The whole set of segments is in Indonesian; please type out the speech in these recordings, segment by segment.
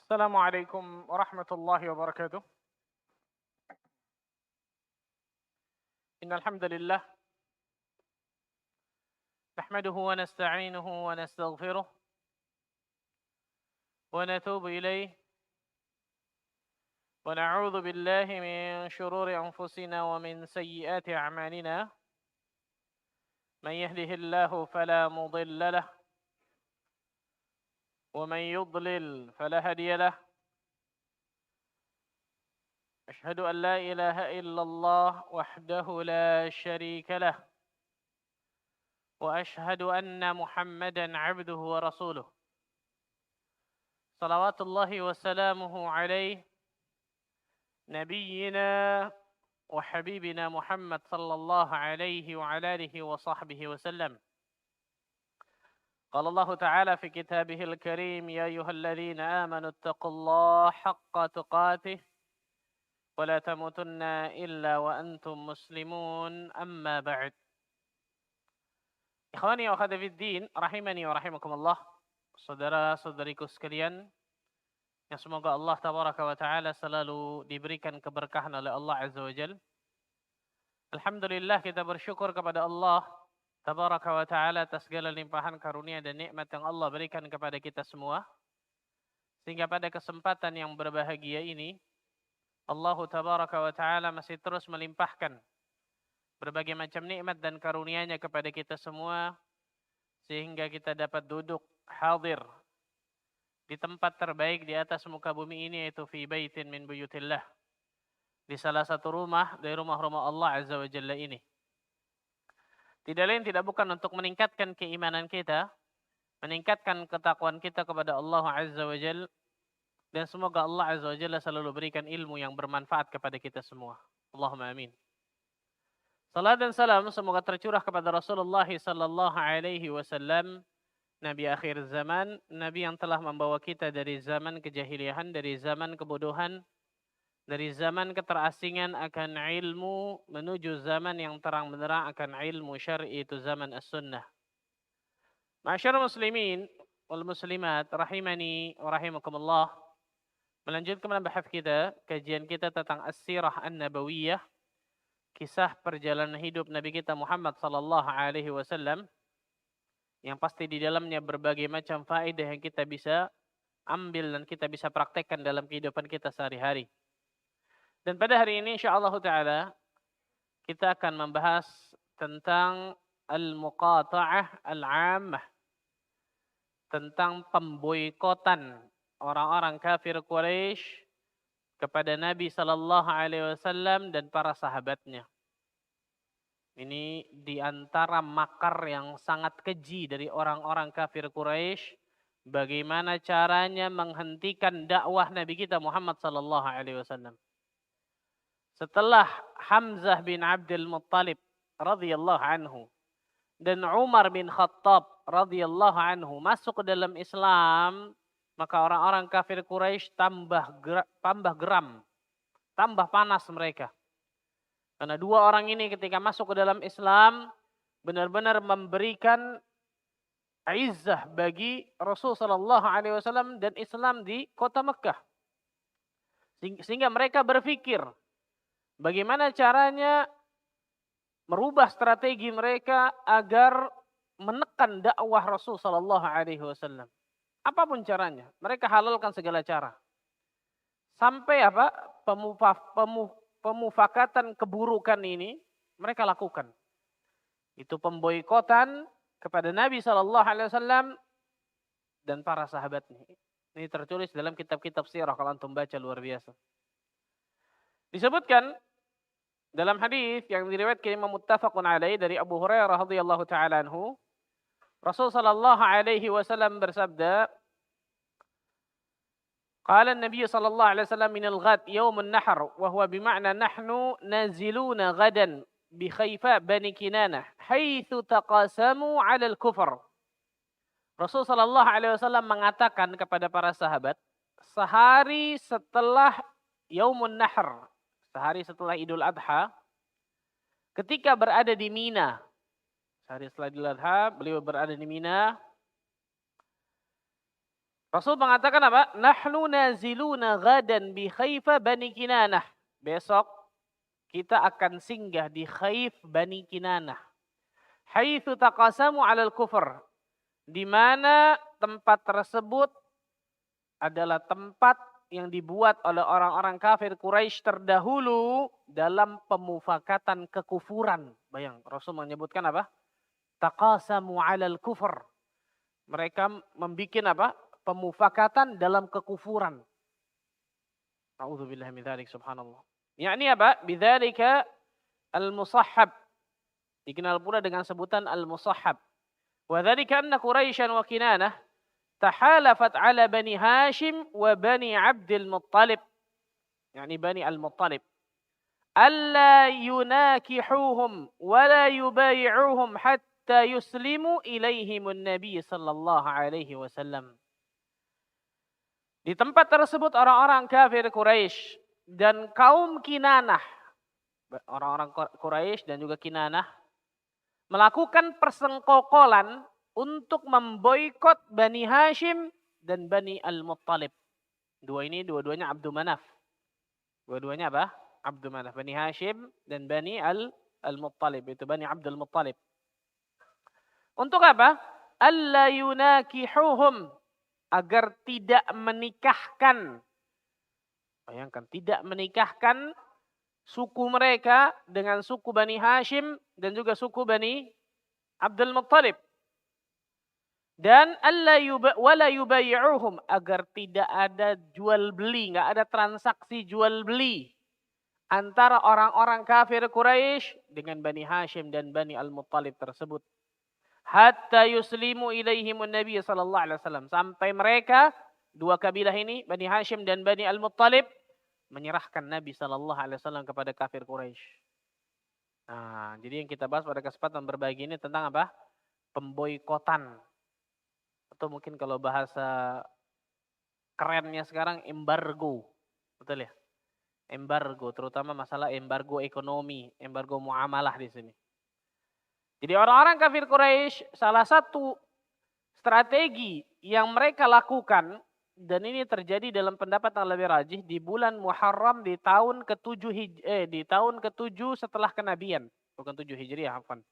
السلام عليكم ورحمة الله وبركاته. إن الحمد لله نحمده ونستعينه ونستغفره ونتوب إليه ونعوذ بالله من شرور أنفسنا ومن سيئات أعمالنا. من يهده الله فلا مضل له ومن يضلل فلا هادي له. أشهد أن لا إله إلا الله وحده لا شريك له وأشهد أن محمدا عبده ورسوله صلوات الله وسلامه عليه نبينا وحبيبنا محمد صلى الله عليه وعلى آله وصحبه وسلم. قال الله تعالى في كتابه الكريم: يا أيها الذين آمنوا اتقوا الله حق تقاته ولا تموتن إلا وأنتم مسلمون. أما بعد. Ikhwani wa akhwati fiddin, rahimani wa rahimakumullah. Saudara-saudariku sekalian, yang semoga Allah tabaraka wa taala selalu diberikan keberkahan oleh Allah azza wa jalla. Alhamdulillah, kita bersyukur kepada Allah tabaraka wa taala atas segala limpahan karunia dan nikmat yang Allah berikan kepada kita semua. Sehingga pada kesempatan yang berbahagia ini, Allah tabaraka wa taala masih terus melimpahkan berbagai macam nikmat dan karunia-Nya kepada kita semua, sehingga kita dapat duduk hadir di tempat terbaik di atas muka bumi ini, yaitu fi baitin min buyutillah, di salah satu rumah dari rumah-rumah Allah azza wa jalla ini. Tidak lain tidak bukan untuk meningkatkan keimanan kita, meningkatkan ketakwaan kita kepada Allah azza wa jalla, dan semoga Allah azza wa jalla selalu berikan ilmu yang bermanfaat kepada kita semua. Allahumma amin. Salat dan salam semoga tercurah kepada Rasulullah sallallahu alaihi wasallam, Nabi akhir zaman, Nabi yang telah membawa kita dari zaman kejahiliahan, dari zaman kebodohan, dari zaman keterasingan akan ilmu, menuju zaman yang terang benderang akan ilmu syar'i, itu zaman as-sunnah. Ma'asyarul muslimin wal muslimat, rahimani wa rahimakumullah. Melanjutkan bahas kita, kajian kita tentang as-sirah an-nabawiyah, kisah perjalanan hidup Nabi kita Muhammad sallallahu alaihi wasallam, yang pasti di dalamnya berbagai macam faedah yang kita bisa ambil dan kita bisa praktekkan dalam kehidupan kita sehari-hari. Dan pada hari ini insyaallah taala kita akan membahas tentang al-muqata'ah al-'ammah, tentang pemboikotan orang-orang kafir Quraisy kepada Nabi sallallahu alaihi wasallam dan para sahabatnya. Ini di antara makar yang sangat keji dari orang-orang kafir Quraisy, bagaimana caranya menghentikan dakwah Nabi kita Muhammad sallallahu alaihi wasallam. Setelah Hamzah bin Abdul Muttalib radhiyallahu anhu dan Umar bin Khattab radhiyallahu anhu masuk ke dalam Islam, maka orang-orang kafir Quraisy tambah geram, tambah panas mereka. Karena dua orang ini ketika masuk ke dalam Islam benar-benar memberikan izzah bagi Rasul sallallahu alaihi wasallam dan Islam di kota Mekah. Sehingga mereka berpikir bagaimana caranya merubah strategi mereka agar menekan dakwah Rasul sallallahu alaihi wasallam. Apapun caranya, mereka halalkan segala cara. Sampai pemufakatan keburukan ini mereka lakukan. Itu pemboikotan kepada Nabi sallallahu alaihi wasallam dan para sahabatnya. Ini tertulis dalam kitab-kitab sirah, kalau antum baca luar biasa. Disebutkan dalam hadis yang diriwayatkan Imam Muttafaqun alaih dari Abu Hurairah radhiyallahu taala anhu, Rasul sallallahu alaihi wasallam bersabda, qala an-nabiy sallallahu alaihi wasallam min al-ghad yaum an-nahr wa huwa bima'na nahnu naziluna ghadan bi Khayfa bani Kinanah haitsu taqasamu 'ala al-kufr. Rasul sallallahu alaihi wasallam mengatakan kepada para sahabat sehari setelah yaumun nahr, sehari setelah Idul Adha, ketika berada di Mina. Sehari setelah Idul Adha, beliau berada di Mina. Rasul mengatakan apa? Nahnu naziluna ghadan bi Khaifa Bani Kinanah. Besok kita akan singgah di Khaif Bani Kinanah. Haitsu taqasamu 'alal kufr. Di mana tempat tersebut adalah tempat yang dibuat oleh orang-orang kafir Quraisy terdahulu dalam pemufakatan kekufuran. Bayang, Rasul menyebutkan apa? Taqasamu 'alal kufr. Mereka membikin apa? Pemufakatan dalam kekufuran. A'udzubillahi min dzalik, subhanallah. Yakni apa? Bidzalika al-musahhab. Dikenal pula dengan sebutan al-musahhab. Wa dzalika anna Quraisyan wa Kinanah tahalafat ala Bani Hashim wa Bani Abdul Muttalib. Yani Bani Al-Muttalib. Alla yunakihuhum wa la yubayi'uhum hatta yuslimu ilaihimun Nabi sallallahu alaihi wasallam. Di tempat tersebut orang-orang kafir Quraisy dan kaum Kinanah, orang-orang Quraisy dan juga Kinanah, melakukan persengkokolan untuk memboikot Bani Hashim dan Bani Al-Muttalib. Dua-duanya Abdul Manaf. Dua-duanya apa? Abdul Manaf. Bani Hashim dan Bani Al-Muttalib. Itu Bani Abdul Muttalib. Untuk apa? Alla yunakihuhum. Agar tidak menikahkan. Bayangkan, tidak menikahkan suku mereka dengan suku Bani Hashim dan juga suku Bani Abdul Muttalib. Dan wala yubayi'uhum, agar tidak ada jual beli, enggak ada transaksi jual beli antara orang-orang kafir Quraisy dengan Bani Hashim dan Bani Al-Muttalib tersebut. Hatta yuslimu ilaihimun Nabi sallallahu alaihi wasallam, sampai mereka dua kabilah ini Bani Hashim dan Bani Al-Muttalib menyerahkan Nabi sallallahu alaihi wasallam kepada kafir Quraisy. Nah, jadi yang kita bahas pada kesempatan berbagi ini tentang apa? Pemboikotan. Atau mungkin kalau bahasa kerennya sekarang embargo. Betul ya? Embargo, terutama masalah embargo ekonomi, embargo muamalah di sini. Jadi orang-orang kafir Quraisy, salah satu strategi yang mereka lakukan, dan ini terjadi dalam pendapat yang lebih rajih, di bulan Muharram di tahun ke-7 setelah kenabian, bukan 7 Hijriah, afwan.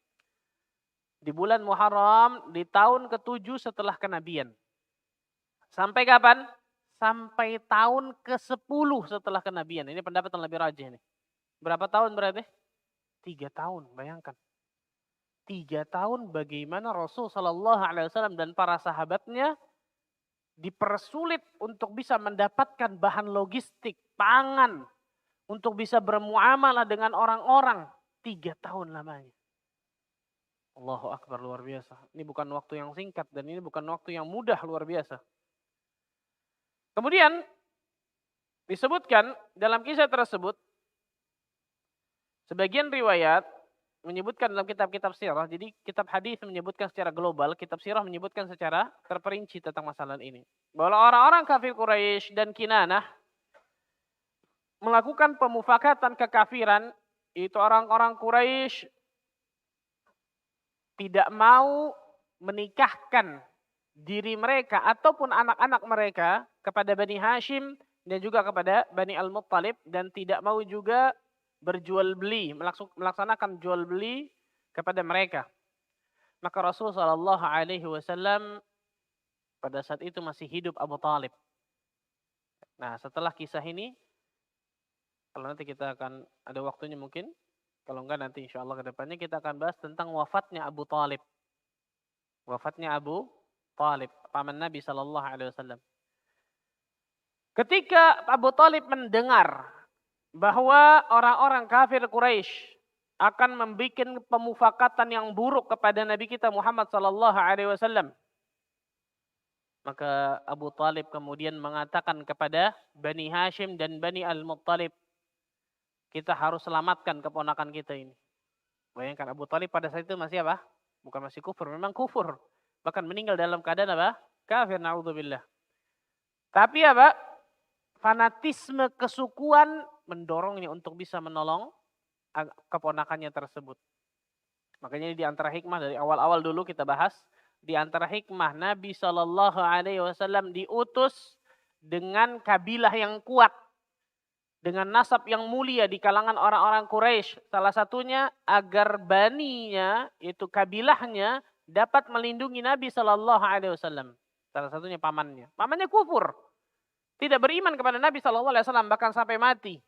Di bulan Muharram di tahun ke-7 setelah kenabian. Sampai kapan? Sampai tahun ke-10 setelah kenabian. Ini pendapat yang lebih rajih nih. Berapa tahun berarti? 3 tahun, bayangkan. 3 tahun bagaimana Rasul sallallahu alaihi wasallam dan para sahabatnya dipersulit untuk bisa mendapatkan bahan logistik, pangan, untuk bisa bermuamalah dengan orang-orang. 3 tahun lamanya. Allahu Akbar, luar biasa. Ini bukan waktu yang singkat dan ini bukan waktu yang mudah, luar biasa. Kemudian disebutkan dalam kisah tersebut, sebagian riwayat menyebutkan dalam kitab-kitab sirah, jadi kitab hadis menyebutkan secara global, kitab sirah menyebutkan secara terperinci tentang masalah ini. Bahwa orang-orang kafir Quraisy dan Kinanah melakukan pemufakatan kekafiran, itu orang-orang Quraisy tidak mau menikahkan diri mereka ataupun anak-anak mereka kepada Bani Hashim dan juga kepada Bani Al-Muttalib, dan tidak mau juga berjual beli, melaksanakan jual beli kepada mereka. Maka Rasul sallallahu alaihi wasallam pada saat itu masih hidup Abu Talib. Nah, setelah kisah ini, kalau nanti kita akan ada waktunya mungkin, kalau enggak nanti insyaallah ke depannya kita akan bahas tentang wafatnya Abu Talib. Wafatnya Abu Talib, paman Nabi sallallahu alaihi wasallam. Ketika Abu Talib mendengar bahwa orang-orang kafir Quraisy akan membuat pemufakatan yang buruk kepada Nabi kita Muhammad sallallahu alaihi wasallam, maka Abu Talib kemudian mengatakan kepada Bani Hashim dan Bani Al-Muttalib, kita harus selamatkan keponakan kita ini. Bayangkan, Abu Talib pada saat itu masih apa? Bukan masih kufur, memang kufur. Bahkan meninggal dalam keadaan apa? Kafir, na'udzubillah. Tapi apa? Fanatisme kesukuan mendorongnya untuk bisa menolong keponakannya tersebut. Makanya di antara hikmah dari awal-awal dulu kita bahas, di antara hikmah Nabi Shallallahu Alaihi Wasallam diutus dengan kabilah yang kuat, dengan nasab yang mulia di kalangan orang-orang Quraisy. Salah satunya agar baninya, itu kabilahnya, dapat melindungi Nabi Shallallahu Alaihi Wasallam. Salah satunya pamannya. Pamannya kufur, tidak beriman kepada Nabi Shallallahu Alaihi Wasallam bahkan sampai mati.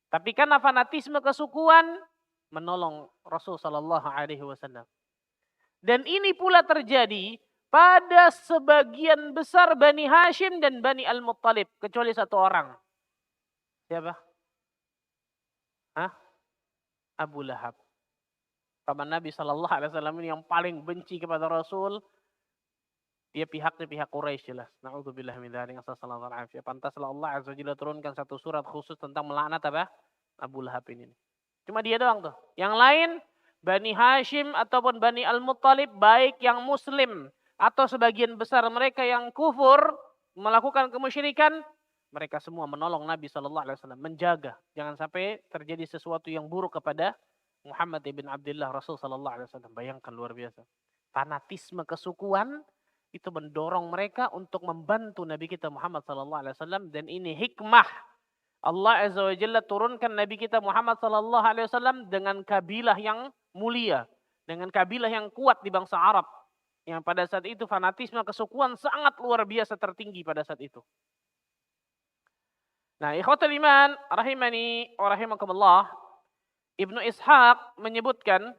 Tapi karena fanatisme kesukuan menolong Rasul Shallallahu Alaihi Wasallam. Dan ini pula terjadi pada sebagian besar Bani Hashim dan Bani Al-Muttalib, kecuali satu orang. Siapa? Abu Lahab. Paman Nabi Shallallahu Alaihi Wasallam ini yang paling benci kepada Rasul. Dia pihaknya pihak Quraisy jelas. Na'udzubillah min dzalik. Pantaslah Allah Azza wa Jalla turunkan satu surat khusus tentang melaknat apa? Abu Lahab ini. Cuma dia doang tuh. Yang lain Bani Hashim ataupun Bani Al-Muttalib, baik yang muslim atau sebagian besar mereka yang kufur melakukan kemusyrikan, mereka semua menolong Nabi Shallallahu Alaihi Wasallam, menjaga jangan sampai terjadi sesuatu yang buruk kepada Muhammad ibn Abdullah Rasul Shallallahu Alaihi Wasallam. Bayangkan, luar biasa. Fanatisme kesukuan itu mendorong mereka untuk membantu Nabi kita Muhammad Sallallahu Alaihi Wasallam, dan ini hikmah Allah Azza wa Jalla turunkan Nabi kita Muhammad Sallallahu Alaihi Wasallam dengan kabilah yang mulia, dengan kabilah yang kuat di bangsa Arab, yang pada saat itu fanatisme kesukuan sangat luar biasa tertinggi pada saat itu. Nah, ikhwatul iman rahimani wa rahimakumullah, Ibnu Ishaq menyebutkan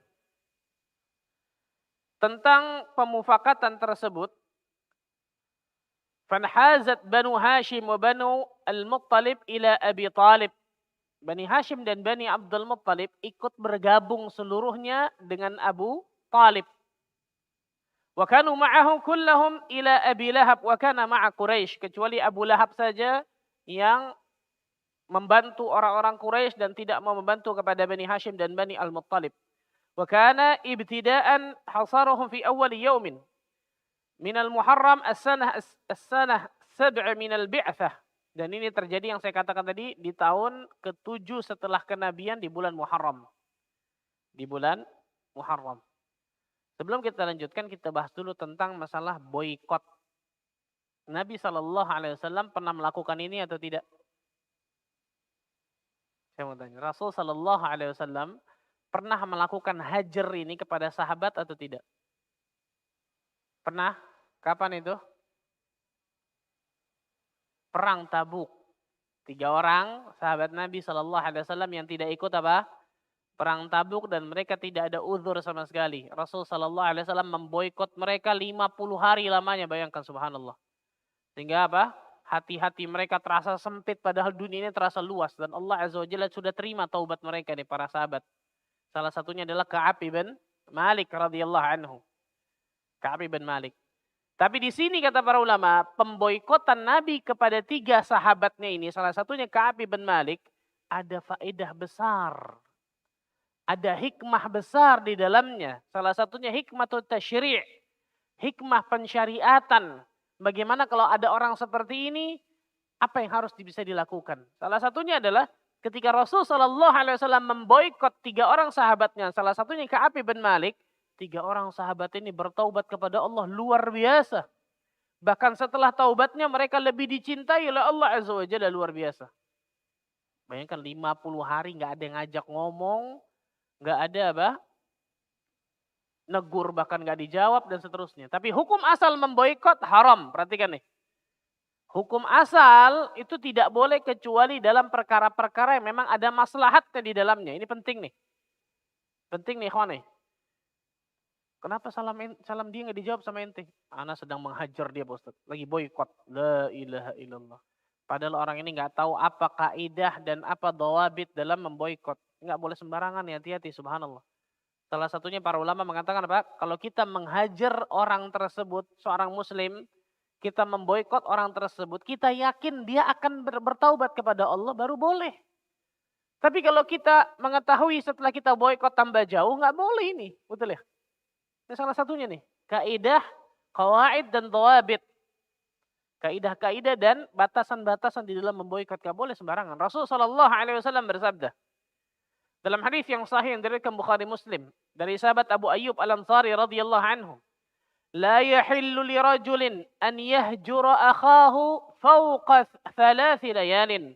tentang pemufakatan tersebut. Fanhazat Banu Hashim wa Banu Al-Muttalib ila Abi Talib. Bani Hashim dan Bani Abdul Muttalib ikut bergabung seluruhnya dengan Abu Talib. Wa kanu ma'ahu kullahum ila Abi Lahab wa kana ma'a Quraisy, kecuali Abu Lahab saja yang membantu orang-orang Quraisy dan tidak mau membantu kepada Bani Hashim dan Bani Al-Muttalib. Wa kana ibtida'an hasaruhum fi awwal yawmin min al-Muharram as-sanah 7 min al-bi'tsah. Dan ini terjadi yang saya katakan tadi di tahun ke-7 setelah kenabian, di bulan Muharram. Di bulan Muharram. Sebelum kita lanjutkan, kita bahas dulu tentang masalah boikot. Nabi Shallallahu Alaihi Wasallam pernah melakukan ini atau tidak? Saya mau tanya, Rasul Shallallahu Alaihi Wasallam pernah melakukan hajar ini kepada sahabat atau tidak? Pernah? Kapan itu? Perang Tabuk. 3 orang sahabat Nabi Shallallahu Alaihi Wasallam yang tidak ikut apa? Perang Tabuk, dan mereka tidak ada uzur sama sekali. Rasul Shallallahu Alaihi Wasallam memboikot mereka 50 hari lamanya, bayangkan, subhanallah. Sehingga apa? Hati-hati mereka terasa sempit, padahal dunia ini terasa luas, dan Allah Azza wa Jalla sudah terima taubat mereka nih, para sahabat. Salah satunya adalah Ka'ab bin Malik radhiyallahu anhu. Ka'ab bin Malik. Tapi di sini kata para ulama, pemboikotan Nabi kepada 3 sahabatnya ini, salah satunya Ka'ab bin Malik, ada faedah besar. Ada hikmah besar di dalamnya. Salah satunya hikmatul tasyri', hikmah pensyariatan. Bagaimana kalau ada orang seperti ini, apa yang harus bisa dilakukan? Salah satunya adalah ketika Rasul Shallallahu Alaihi Wasallam memboikot 3 orang sahabatnya, salah satunya Ka'ab bin Malik, 3 orang sahabat ini bertaubat kepada Allah luar biasa. Bahkan setelah taubatnya mereka lebih dicintai oleh Allah Azza wa Jalla, luar biasa. Bayangkan 50 hari nggak ada yang ngajak ngomong, nggak ada apa? Negur, bahkan nggak dijawab dan seterusnya. Tapi hukum asal memboikot haram. Perhatikan nih. Hukum asal itu tidak boleh kecuali dalam perkara-perkara yang memang ada maslahatnya di dalamnya. Ini penting nih. Penting nih, ikhwan nih. Kenapa salam dia nggak dijawab sama ente? Ana sedang menghajar dia, Pak Ustaz. Lagi boikot. La ilaha illallah. Padahal orang ini nggak tahu apa kaidah dan apa dawabit dalam memboikot. Nggak boleh sembarangan, ya, hati-hati, subhanallah. Salah satunya para ulama mengatakan apa? Kalau kita menghajar orang tersebut, seorang muslim, kita memboikot orang tersebut, kita yakin dia akan bertaubat kepada Allah, baru boleh. Tapi kalau kita mengetahui setelah kita boikot tambah jauh, nggak boleh ini. Betul ya? Ini salah satunya nih. Kaidah, qawaid dan dhawabit. Kaidah-kaidah dan batasan-batasan di dalam memboikot, nggak boleh sembarangan. Rasul Shallallahu Alaihi Wasallam bersabda dalam hadis yang sahih yang diriwayatkan Bukhari Muslim dari sahabat Abu Ayyub Al-Ansari radhiyallahu anhu, La yahillu lirajulin an yahjura akhahu fawqa 3 layalin.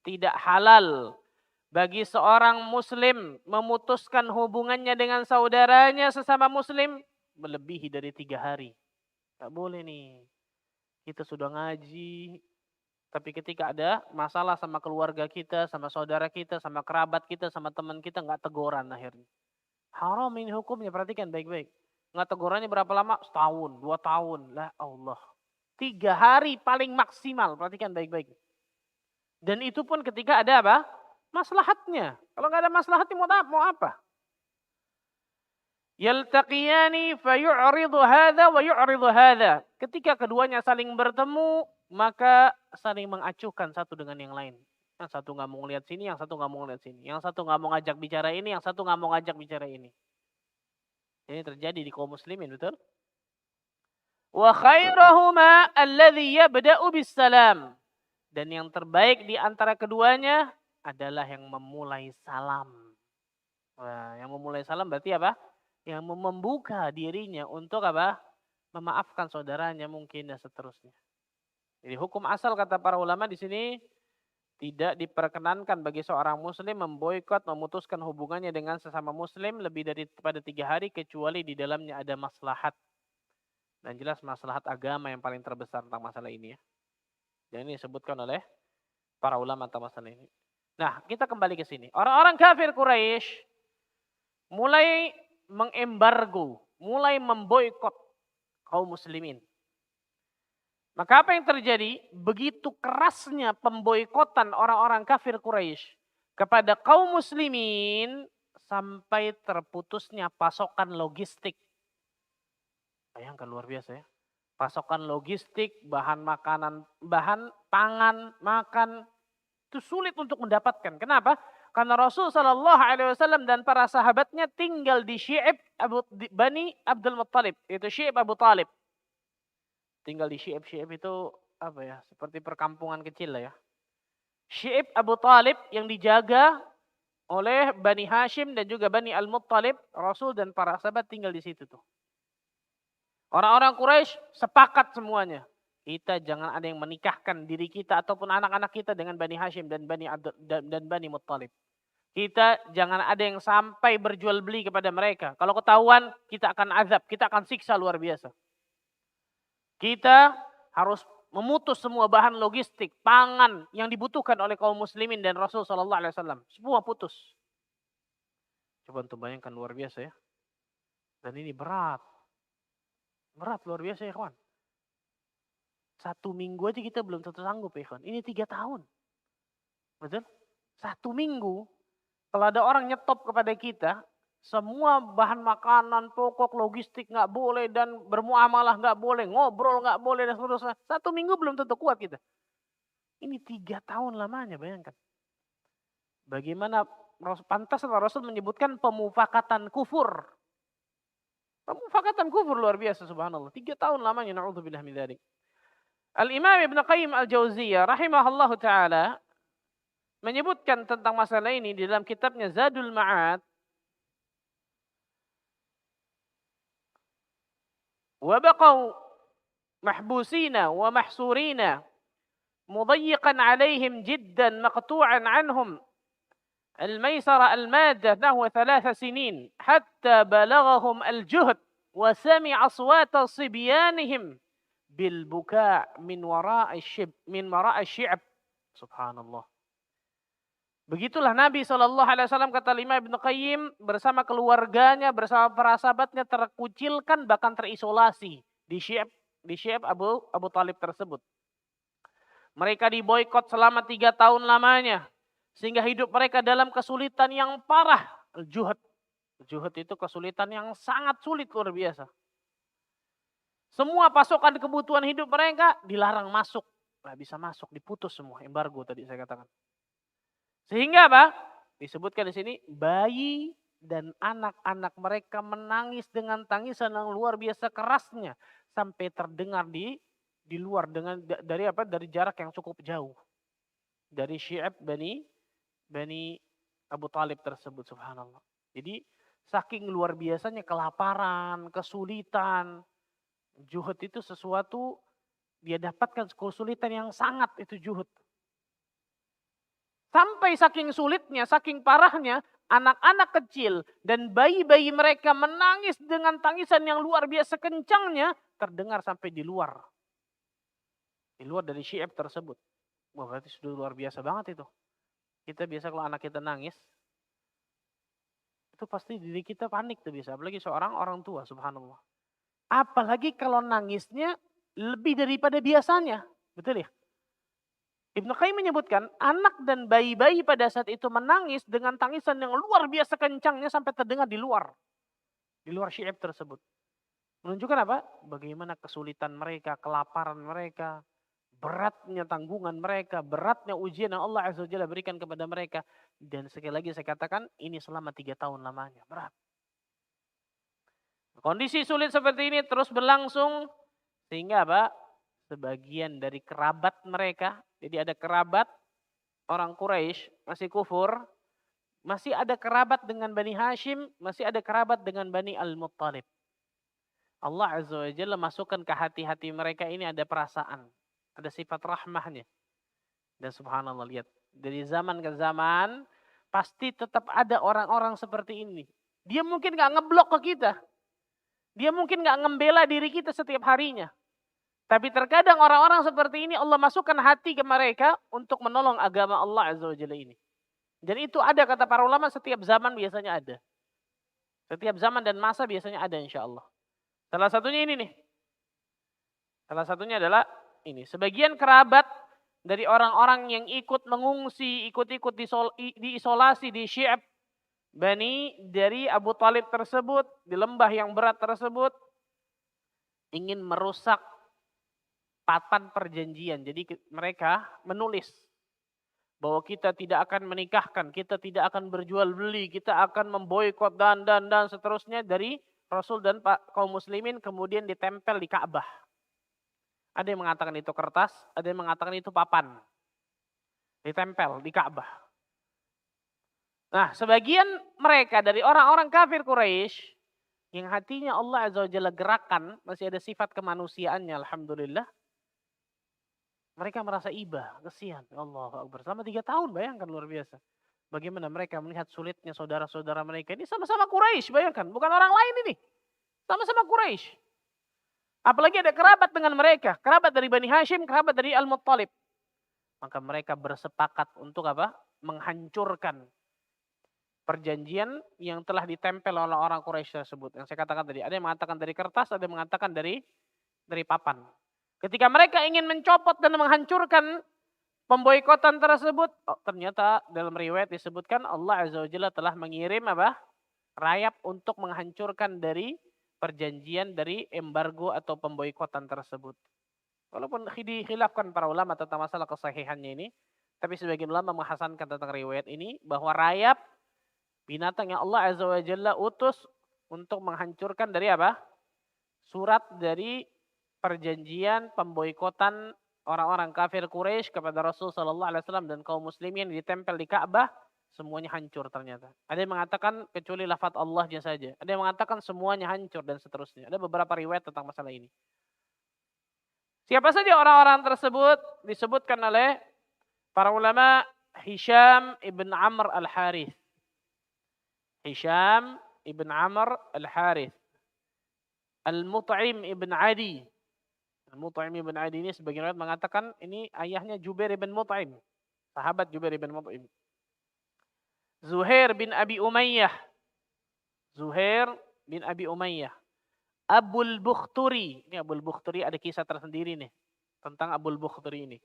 Tidak halal bagi seorang muslim memutuskan hubungannya dengan saudaranya sesama muslim melebihi dari 3 hari. Tak boleh nih. Kita sudah ngaji, tapi ketika ada masalah sama keluarga kita, sama saudara kita, sama kerabat kita, sama teman kita, nggak teguran akhirnya. Haram ini hukumnya, perhatikan baik-baik. Nggak tegurannya berapa lama? Setahun, 2 tahun. Lah Allah. 3 hari paling maksimal, perhatikan baik-baik. Dan itu pun ketika ada apa? Maslahatnya. Kalau nggak ada maslahatnya mau apa? Yaltaqiyani fayu'ridu hadha wa yu'ridu hadha. Ketika keduanya saling bertemu, maka saling mengacuhkan satu dengan yang lain. Yang satu nggak mau ngeliat sini, yang satu nggak mau ngeliat sini. Yang satu nggak mau ngajak bicara ini, yang satu nggak mau ngajak bicara ini. Ini terjadi di kaum muslimin, betul? Wa khairahuma alladhi yabda'u bisalam. Dan yang terbaik di antara keduanya adalah yang memulai salam. Wah, yang memulai salam berarti apa? Yang membuka dirinya untuk apa? Memaafkan saudaranya mungkin dan seterusnya. Jadi hukum asal kata para ulama di sini tidak diperkenankan bagi seorang muslim memboikot, memutuskan hubungannya dengan sesama muslim lebih daripada 3 hari kecuali di dalamnya ada maslahat. Dan jelas maslahat agama yang paling terbesar tentang masalah ini ya. Dan ini disebutkan oleh para ulama tentang masalah ini. Nah, kita kembali ke sini. Orang-orang kafir Quraisy mulai mengembargo, mulai memboikot kaum muslimin. Maka apa yang terjadi? Begitu kerasnya pemboikotan orang-orang kafir Quraisy kepada kaum muslimin sampai terputusnya pasokan logistik. Bayangkan luar biasa ya. Pasokan logistik, bahan makanan, bahan pangan, makan itu sulit untuk mendapatkan. Kenapa? Karena Rasul Shallallahu Alaihi Wasallam dan para sahabatnya tinggal di Syi'ib Bani Abdul Muttalib, itu Syi'ib Abu Talib. Tinggal di Syi'ib itu apa ya? Seperti perkampungan kecil lah ya. Syi'ib Abu Talib yang dijaga oleh Bani Hashim dan juga Bani Al-Muttalib, Rasul dan para sahabat tinggal di situ tuh. Orang-orang Quraisy sepakat semuanya. Kita jangan ada yang menikahkan diri kita ataupun anak-anak kita dengan Bani Hashim dan Bani Muttalib. Kita jangan ada yang sampai berjual beli kepada mereka. Kalau ketahuan, kita akan azab, kita akan siksa luar biasa. Kita harus memutus semua bahan logistik, pangan yang dibutuhkan oleh kaum muslimin dan Rasul sallallahu alaihi wasallam. Semua putus. Coba untuk bayangkan luar biasa ya. Dan ini berat. Berat luar biasa ya kawan. 1 minggu aja kita belum tentu sanggup ya kawan. Ini 3 tahun. Betul? 1 minggu. Kalau ada orang nyetop kepada kita. Semua bahan makanan, pokok, logistik nggak boleh. Dan bermuamalah nggak boleh. Ngobrol nggak boleh dan seterusnya. 1 minggu belum tentu kuat kita. Ini 3 tahun lamanya bayangkan. Bagaimana pantas Rasul menyebutkan pemufakatan kufur. Pemufakatan kufur luar biasa subhanallah. 3 tahun lamanya na'udzubillah min dzalik. Al-Imam Ibn Qayyim Al-Jauziyah rahimahullahu taala menyebutkan tentang masalah ini di dalam kitabnya Zadul Ma'ad. Wa baqaw mahbusina wa mahsurina mudayyiqan 'alaihim jiddan maqtu'an 'anhum الميسرة المادة نحو 3 سنين حتى بلغهم الجهد وسمع أصوات صبيانهم بالبكاء من وراء الشعب سبحان الله. Begitulah Nabi SAW kata Imam Ibn Qayyim bersama keluarganya, bersama para sahabatnya terkucilkan bahkan terisolasi di Syi'ib Abu Talib tersebut. Mereka diboikot selama 3 tahun lamanya. Sehingga hidup mereka dalam kesulitan yang parah. Al-juhud. Juhud itu kesulitan yang sangat sulit luar biasa. Semua pasokan kebutuhan hidup mereka dilarang masuk. Nggak bisa masuk, diputus semua. Embargo tadi saya katakan. Sehingga apa? Disebutkan di sini, bayi dan anak-anak mereka menangis dengan tangisan yang luar biasa kerasnya. Sampai terdengar di luar dari jarak yang cukup jauh. Dari Syi'ib Bani Abu Talib tersebut subhanallah. Jadi saking luar biasanya kelaparan, kesulitan. Juhud itu sesuatu dia dapatkan kesulitan yang sangat, itu juhud. Sampai saking sulitnya, saking parahnya, anak-anak kecil dan bayi-bayi mereka menangis dengan tangisan yang luar biasa kencangnya, terdengar sampai di luar. Di luar dari syi'ab tersebut. Wah, berarti sudah luar biasa banget itu. Kita biasa kalau anak kita nangis, itu pasti diri kita panik tuh bisa. Apalagi seorang orang tua, subhanallah. Apalagi kalau nangisnya lebih daripada biasanya. Betul ya? Ibnu Qayyim menyebutkan anak dan bayi-bayi pada saat itu menangis dengan tangisan yang luar biasa kencangnya sampai terdengar di luar. Di luar syi'ab tersebut. Menunjukkan apa? Bagaimana kesulitan mereka, kelaparan mereka, beratnya tanggungan mereka, beratnya ujian yang Allah Azza wa Jalla berikan kepada mereka. Dan sekali lagi saya katakan ini selama 3 tahun lamanya. Berat. Kondisi sulit seperti ini terus berlangsung sehingga apa? Sebagian dari kerabat mereka, jadi ada kerabat orang Quraisy masih kufur, masih ada kerabat dengan Bani Hashim, masih ada kerabat dengan Bani Al-Muttalib. Allah Azza wa Jalla masukkan ke hati-hati mereka ini ada perasaan, ada sifat rahmahnya. Dan subhanallah lihat, dari zaman ke zaman pasti tetap ada orang-orang seperti ini. Dia mungkin gak ngeblok ke kita. Dia mungkin gak ngembela diri kita setiap harinya. Tapi terkadang orang-orang seperti ini Allah masukkan hati ke mereka untuk menolong agama Allah Azza wa Jalla ini. Dan itu ada kata para ulama setiap zaman biasanya ada. Setiap zaman dan masa biasanya ada insya Allah. Salah satunya ini nih. Salah satunya adalah ini. Sebagian kerabat dari orang-orang yang ikut mengungsi, ikut-ikut diisolasi di Syi'ab Bani dari Abu Talib tersebut, di lembah yang berat tersebut, ingin merusak papan perjanjian. Jadi mereka menulis bahwa kita tidak akan menikahkan, kita tidak akan berjual beli, kita akan memboikot dan seterusnya dari Rasul dan kaum muslimin, kemudian ditempel di Ka'bah. Ada yang mengatakan itu kertas, ada yang mengatakan itu papan. Ditempel di Ka'bah. Nah, sebagian mereka dari orang-orang kafir Quraisy yang hatinya Allah Azza wa Jalla gerakan, masih ada sifat kemanusiaannya alhamdulillah. Mereka merasa iba, kesian. Allah Akbar. Selama 3 tahun, bayangkan luar biasa. Bagaimana mereka melihat sulitnya saudara-saudara mereka ini sama-sama Quraisy, bayangkan. Bukan orang lain ini. Sama-sama Quraisy. Apalagi ada kerabat dengan mereka. Kerabat dari Bani Hashim, kerabat dari Al-Muttalib. Maka mereka bersepakat untuk apa? Menghancurkan perjanjian yang telah ditempel oleh orang Quraisy tersebut. Yang saya katakan tadi. Ada yang mengatakan dari kertas, ada yang mengatakan dari papan. Ketika mereka ingin mencopot dan menghancurkan pemboikotan tersebut, ternyata dalam riwayat disebutkan Allah Azza wa Jalla telah mengirim apa? Rayap untuk menghancurkan dari perjanjian dari embargo atau pemboikotan tersebut. Walaupun dikhilafkan para ulama tentang masalah kesahihannya ini, tapi sebagian ulama menghasankan tentang riwayat ini bahwa rayap binatang yang Allah Azza wa Jalla utus untuk menghancurkan dari apa? Surat dari perjanjian pemboikotan orang-orang kafir Quraisy kepada Rasul sallallahu alaihi wasallam dan kaum muslimin ditempel di Ka'bah, semuanya hancur ternyata. Ada yang mengatakan kecuali lafaz Allahnya saja. Ada yang mengatakan semuanya hancur dan seterusnya. Ada beberapa riwayat tentang masalah ini. Siapa saja orang-orang tersebut disebutkan oleh para ulama Hisham ibn Amr al-Harith. Hisham ibn Amr al-Harith. Al-Mut'im ibn Adi. Mut'im ibn Adi ini sebagian riwayat mengatakan ini ayahnya Jubair ibn Mut'im. Sahabat Jubair ibn Mut'im. Zuhair bin Abi Umayyah. Zuhair bin Abi Umayyah. Abul Bukhturi. Ini Abul Bukhturi ada kisah tersendiri nih. Tentang Abul Bukhturi ini.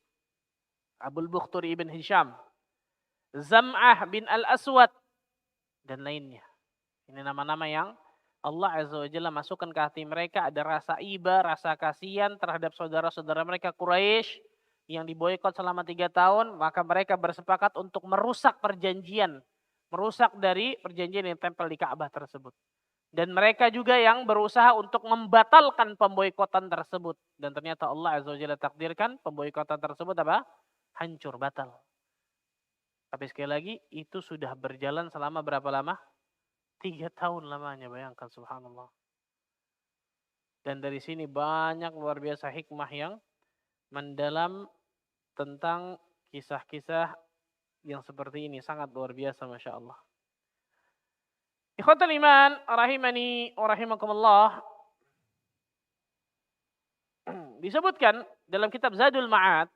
Abul Bukhturi ibn Hisham. Zam'ah bin Al-Aswad. Dan lainnya. Ini nama-nama yang Allah Azza wa Jalla masukkan ke hati mereka ada rasa iba, rasa kasihan terhadap saudara-saudara mereka Quraisy yang diboikot selama 3 tahun, maka mereka bersepakat untuk merusak perjanjian, merusak dari perjanjian yang tempel di Ka'bah tersebut. Dan mereka juga yang berusaha untuk membatalkan pemboikotan tersebut. Dan ternyata Allah Azza wa Jalla takdirkan pemboikotan tersebut apa? Hancur, batal. Tapi sekali lagi itu sudah berjalan selama berapa lama? 3 tahun lamanya, bayangkan subhanallah. Dan dari sini banyak luar biasa hikmah yang mendalam tentang kisah-kisah yang seperti ini. Sangat luar biasa, Masya Allah. Ikhwatul iman, rahimani wa rahimakumullah. Disebutkan dalam kitab Zadul Ma'ad,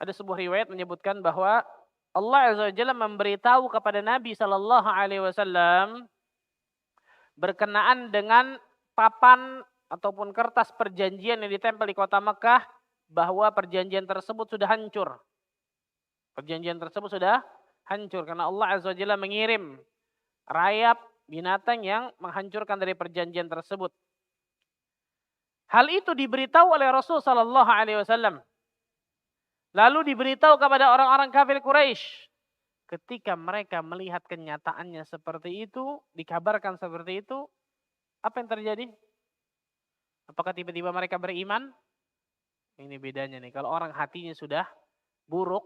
ada sebuah riwayat menyebutkan bahwa Allah Azza wa Jalla memberitahu kepada Nabi Sallallahu Alaihi Wasallam berkenaan dengan papan ataupun kertas perjanjian yang ditempel di kota Mekah bahwa perjanjian tersebut sudah hancur. Perjanjian tersebut sudah hancur karena Allah Azza wa Jalla mengirim rayap binatang yang menghancurkan dari perjanjian tersebut. Hal itu diberitahu oleh Rasul Sallallahu Alaihi Wasallam. Lalu diberitahu kepada orang-orang kafir Quraisy. Ketika mereka melihat kenyataannya seperti itu, dikabarkan seperti itu, apa yang terjadi? Apakah tiba-tiba mereka beriman? Ini bedanya nih. Kalau orang hatinya sudah buruk,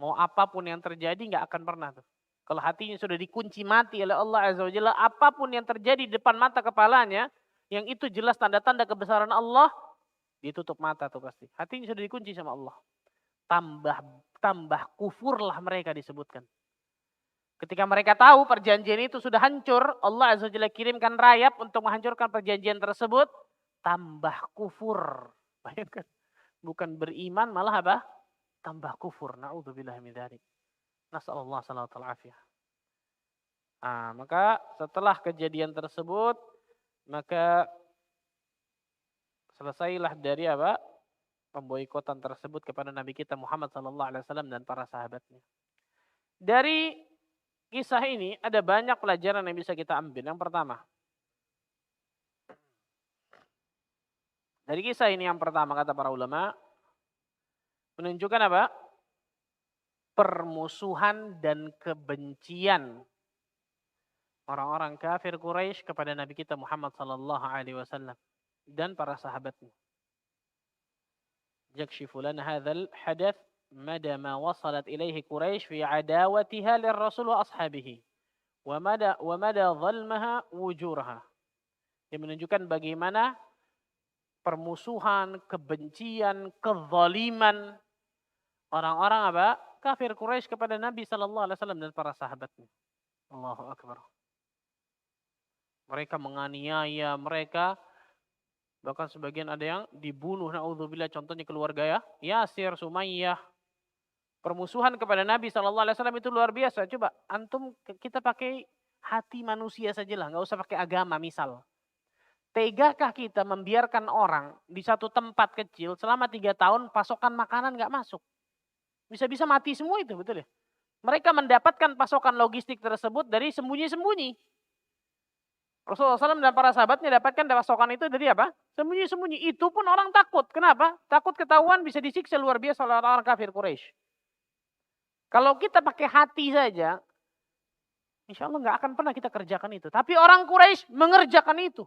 mau apapun yang terjadi nggak akan pernah tuh. Kalau hatinya sudah dikunci mati oleh Allah Azza wa Jalla, apapun yang terjadi di depan mata kepalanya, yang itu jelas tanda-tanda kebesaran Allah, ditutup mata tuh pasti. Hatinya sudah dikunci sama Allah. Tambah kufurlah mereka disebutkan. Ketika mereka tahu perjanjian itu sudah hancur, Allah Azza wa Jalla kirimkan rayap untuk menghancurkan perjanjian tersebut, tambah kufur. Bayangkan, bukan beriman malah apa? Tambah kufur. Na'udzubillah min dzalik. Nasallallahu alaihi wasallam. Maka setelah kejadian tersebut, maka selesailah dari apa? Pemboikotan tersebut kepada Nabi kita Muhammad sallallahu alaihi wasallam dan para sahabatnya. Dari kisah ini ada banyak pelajaran yang bisa kita ambil. Yang pertama, dari kisah ini yang pertama kata para ulama, menunjukkan apa? Permusuhan dan kebencian orang-orang kafir Quraisy kepada Nabi kita Muhammad sallallahu alaihi wasallam dan para sahabatnya. Yakshifu lana hadzal hadath mada ma wasalat ilaihi Quraisy fi adawatiha lirrasul wa ashabihi wa mada dhalmaha wujurha. Yang menunjukkan bagaimana permusuhan, kebencian, kezaliman orang-orang apa? Kafir Quraisy kepada Nabi sallallahu alaihi wasallam dan para sahabatnya. Allahu akbar. Mereka menganiaya mereka, bahkan sebagian ada yang dibunuh, naudzubillah, contohnya keluarga ya, Yasir, Sumayyah. Permusuhan kepada Nabi sallallahu alaihi wasallam itu luar biasa. Coba antum kita pakai hati manusia sajalah, nggak usah pakai agama misal. Tegakah kita membiarkan orang di satu tempat kecil selama 3 tahun pasokan makanan nggak masuk? Bisa-bisa mati semua itu, betul ya? Mereka mendapatkan pasokan logistik tersebut dari sembunyi-sembunyi. Rasulullah SAW dan para sahabatnya dapatkan pasokan itu dari apa? Sembunyi-sembunyi. Itu pun orang takut. Kenapa? Takut ketahuan bisa disiksa luar biasa oleh orang kafir Quraisy. Kalau kita pakai hati saja, insya Allah nggak akan pernah kita kerjakan itu. Tapi orang Quraisy mengerjakan itu.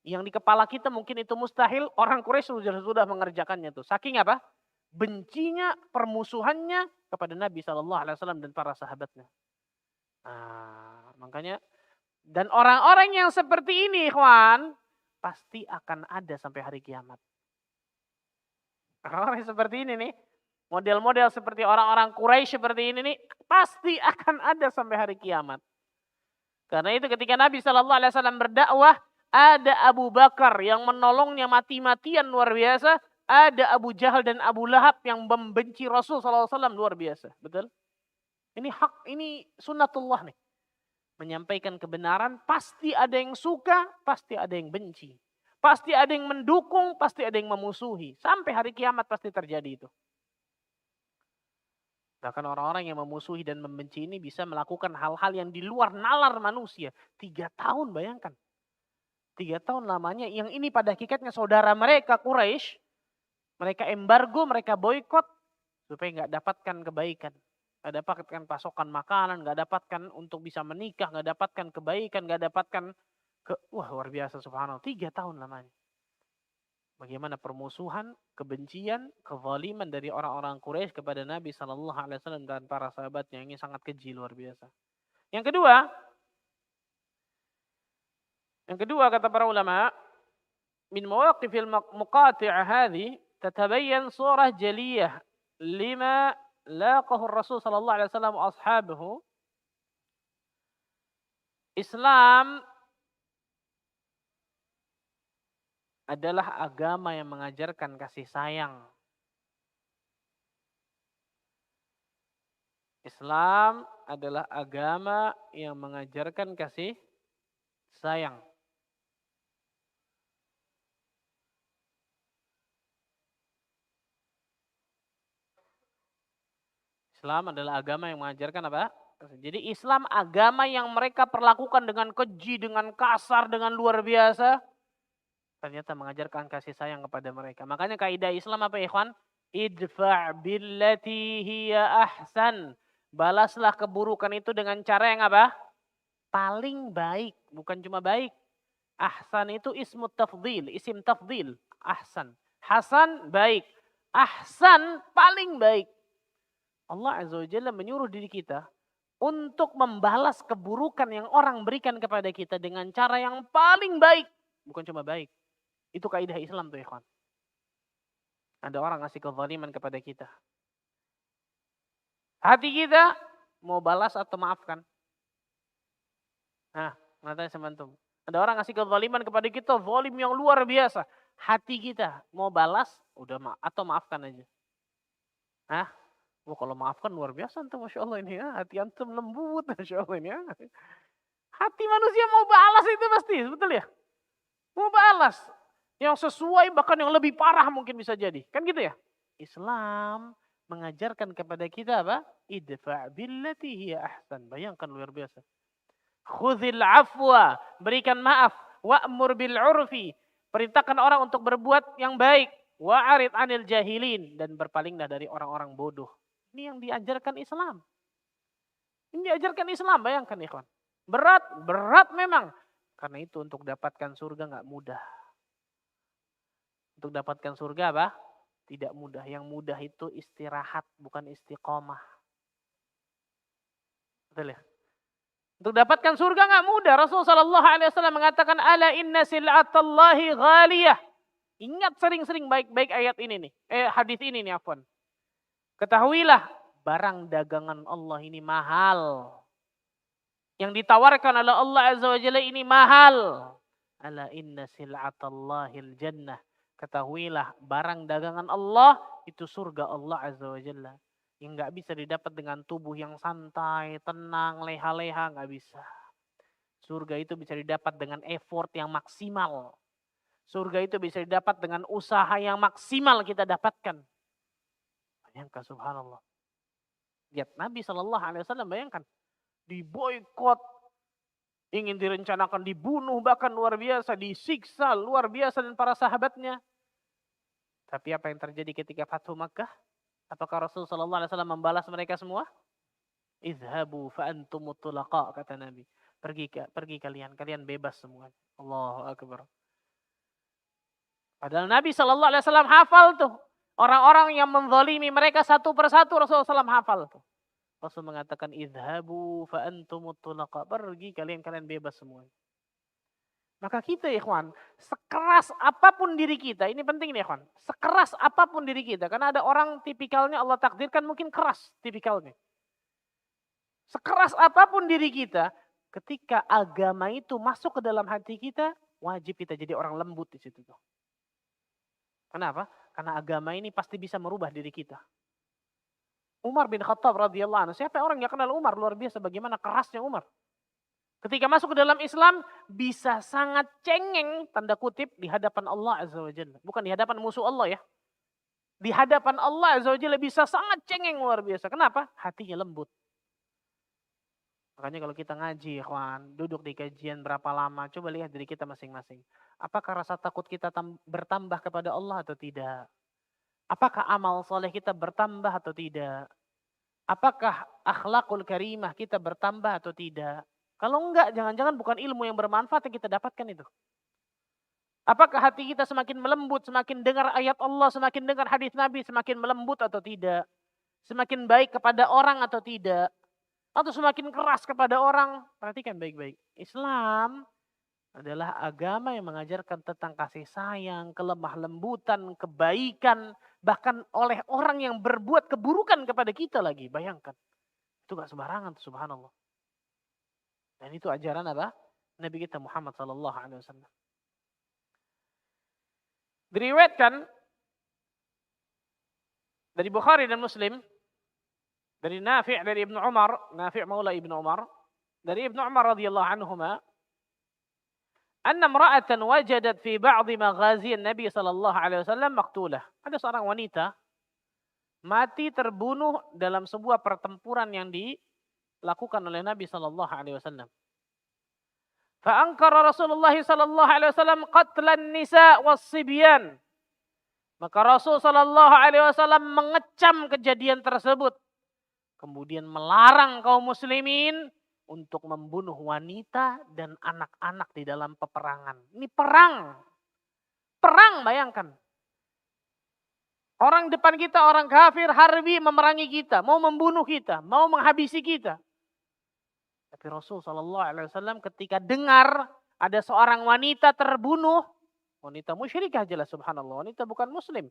Yang di kepala kita mungkin itu mustahil, orang Quraisy sudah mengerjakannya tuh. Saking apa? Bencinya, permusuhannya kepada Nabi SAW dan para sahabatnya. Makanya, dan orang-orang yang seperti ini, ikhwan, pasti akan ada sampai hari kiamat. Orang-orang seperti ini nih, model-model seperti orang-orang Quraisy seperti ini nih, pasti akan ada sampai hari kiamat. Karena itu ketika Nabi SAW berdakwah, ada Abu Bakar yang menolongnya mati-matian luar biasa. Ada Abu Jahal dan Abu Lahab yang membenci Rasul SAW luar biasa. Betul? Ini hak, ini sunnatullah nih. Menyampaikan kebenaran, pasti ada yang suka, pasti ada yang benci. Pasti ada yang mendukung, pasti ada yang memusuhi. Sampai hari kiamat pasti terjadi itu. Bahkan orang-orang yang memusuhi dan membenci ini bisa melakukan hal-hal yang di luar nalar manusia. 3 tahun bayangkan. 3 tahun lamanya, yang ini pada hakikatnya saudara mereka Quraisy. Mereka embargo, mereka boykot supaya nggak dapatkan kebaikan, nggak dapatkan pasokan makanan, nggak dapatkan untuk bisa menikah, nggak dapatkan kebaikan, nggak dapatkan wah luar biasa subhanallah. 3 tahun lamanya. Bagaimana permusuhan, kebencian, kezaliman dari orang-orang Quraisy kepada Nabi Sallallahu Alaihi Wasallam dan para sahabatnya, ini sangat keji luar biasa. Yang kedua kata para ulama, min mawaqifil muqati'ah hadhi tatabayyan surah jaliyah lima laqahu Rasul sallallahu alaihi wasallam wa ashabuhu. Islam adalah agama yang mengajarkan kasih sayang. Islam adalah agama yang mengajarkan kasih sayang. Islam adalah agama yang mengajarkan apa? Jadi Islam agama yang mereka perlakukan dengan keji, dengan kasar, dengan luar biasa. Ternyata mengajarkan kasih sayang kepada mereka. Makanya kaidah Islam apa ikhwan? Idfa' billati hiya ahsan. Balaslah keburukan itu dengan cara yang apa? Paling baik. Bukan cuma baik. Ahsan itu ismu tafdil. Isim tafdil. Ahsan. Hasan baik. Ahsan paling baik. Allah Azza wa Jalla menyuruh diri kita untuk membalas keburukan yang orang berikan kepada kita dengan cara yang paling baik. Bukan cuma baik. Itu kaidah Islam tuh ikhwan. Ada orang ngasih kezaliman kepada kita. Hati kita mau balas atau maafkan. Nah, nanti semantum. Ada orang ngasih kezaliman kepada kita, zalim yang luar biasa. Hati kita mau balas, udah atau maafkan aja. Nah, kalau maafkan luar biasa antum, Masya Allah ini ya. Hati antum lembut, Masya Allah ini ya. Hati manusia mau balas itu pasti, betul ya? Mau balas. Yang sesuai bahkan yang lebih parah mungkin bisa jadi. Kan gitu ya? Islam mengajarkan kepada kita apa? Idfa' billati hiya ahsan. Bayangkan luar biasa. Khudhil afwa. Berikan maaf. Wa'mur bil urfi. Perintahkan orang untuk berbuat yang baik. Wa'arid anil jahilin. Dan berpalinglah dari orang-orang bodoh. Ini yang diajarkan Islam. Ini diajarkan Islam. Bayangkan ikhwan. Berat memang. Karena itu untuk dapatkan surga nggak mudah. Untuk dapatkan surga apa? Tidak mudah. Yang mudah itu istirahat, bukan istiqomah. Betul ya? Untuk dapatkan surga nggak mudah. Rasulullah SAW mengatakan, ala inna sil'atallahi ghaliyah. Ingat sering-sering baik-baik ayat ini nih. Hadis ini nih afwan. Ketahuilah, barang dagangan Allah ini mahal. Yang ditawarkan oleh Allah Azza wa Jalla ini mahal. Ala inna sil'atallahil jannah. Ketahuilah barang dagangan Allah itu surga Allah Azza wa Jalla. Yang gak bisa didapat dengan tubuh yang santai, tenang, leha-leha, gak bisa. Surga itu bisa didapat dengan effort yang maksimal. Surga itu bisa didapat dengan usaha yang maksimal kita dapatkan. Bayangkan subhanallah. Lihat Nabi SAW bayangkan. Diboykot, ingin direncanakan dibunuh, bahkan luar biasa, disiksa luar biasa dan para sahabatnya. Tapi apa yang terjadi ketika Fathu Makkah? Apakah Rasulullah SAW membalas mereka semua? Izhabu fa'antumut tulaqa, kata Nabi. Pergi kalian bebas semua. Allahu Akbar. Padahal Nabi SAW hafal tuh. Orang-orang yang menzalimi mereka satu persatu Rasulullah SAW hafal tuh. Rasul mengatakan idhabu fa antumut tulaqa. Pergi kalian bebas semua. Maka kita ikhwan, sekeras apapun diri kita, ini penting nih ikhwan. Sekeras apapun diri kita, karena ada orang tipikalnya Allah takdirkan mungkin keras tipikalnya. Sekeras apapun diri kita, ketika agama itu masuk ke dalam hati kita, wajib kita jadi orang lembut di situ tuh. Kenapa? Karena agama ini pasti bisa merubah diri kita. Umar bin Khattab radhiyallahu anhu. Siapa orang yang kenal Umar? Luar biasa bagaimana kerasnya Umar. Ketika masuk ke dalam Islam bisa sangat cengeng tanda kutip di hadapan Allah Azza wa Jalla. Bukan di hadapan musuh Allah ya. Di hadapan Allah Azza wa Jalla bisa sangat cengeng luar biasa. Kenapa? Hatinya lembut. Makanya kalau kita ngaji, ikhwan, duduk di kajian berapa lama, coba lihat diri kita masing-masing. Apakah rasa takut kita bertambah kepada Allah atau tidak? Apakah amal soleh kita bertambah atau tidak? Apakah akhlakul karimah kita bertambah atau tidak? Kalau enggak, jangan-jangan bukan ilmu yang bermanfaat yang kita dapatkan itu. Apakah hati kita semakin melembut, semakin dengar ayat Allah, semakin dengar hadis Nabi, semakin melembut atau tidak? Semakin baik kepada orang atau tidak? Atau semakin keras kepada orang? Perhatikan baik-baik. Islam adalah agama yang mengajarkan tentang kasih sayang, kelemah lembutan, kebaikan, bahkan oleh orang yang berbuat keburukan kepada kita lagi. Bayangkan. Itu gak sembarangan tuh, subhanallah. Dan itu ajaran apa? Nabi kita Muhammad sallallahu alaihi wasallam. Diriwayatkan dari Bukhari dan Muslim dari Nafi' dari Ibnu Umar, Nafi' maula Ibnu Umar, dari Ibnu Umar radhiyallahu anhuma, anna imra'atan wajadat fi ba'dhi maghazi Nabi sallallahu alaihi wasallam maqtulah. Ada seorang wanita mati terbunuh dalam sebuah pertempuran yang dilakukan oleh Nabi sallallahu alaihi wasallam. Fa ankara Rasulullah sallallahu alaihi wasallam qatlan nisa was-sibyan. Maka Rasul sallallahu alaihi wasallam mengecam kejadian tersebut. Kemudian melarang kaum muslimin untuk membunuh wanita dan anak-anak di dalam peperangan. Ini perang. Perang, bayangkan. Orang depan kita, orang kafir, harbi memerangi kita. Mau membunuh kita, mau menghabisi kita. Tapi Rasul SAW ketika dengar ada seorang wanita terbunuh. Wanita musyrikah jelas, subhanallah. Wanita bukan muslim.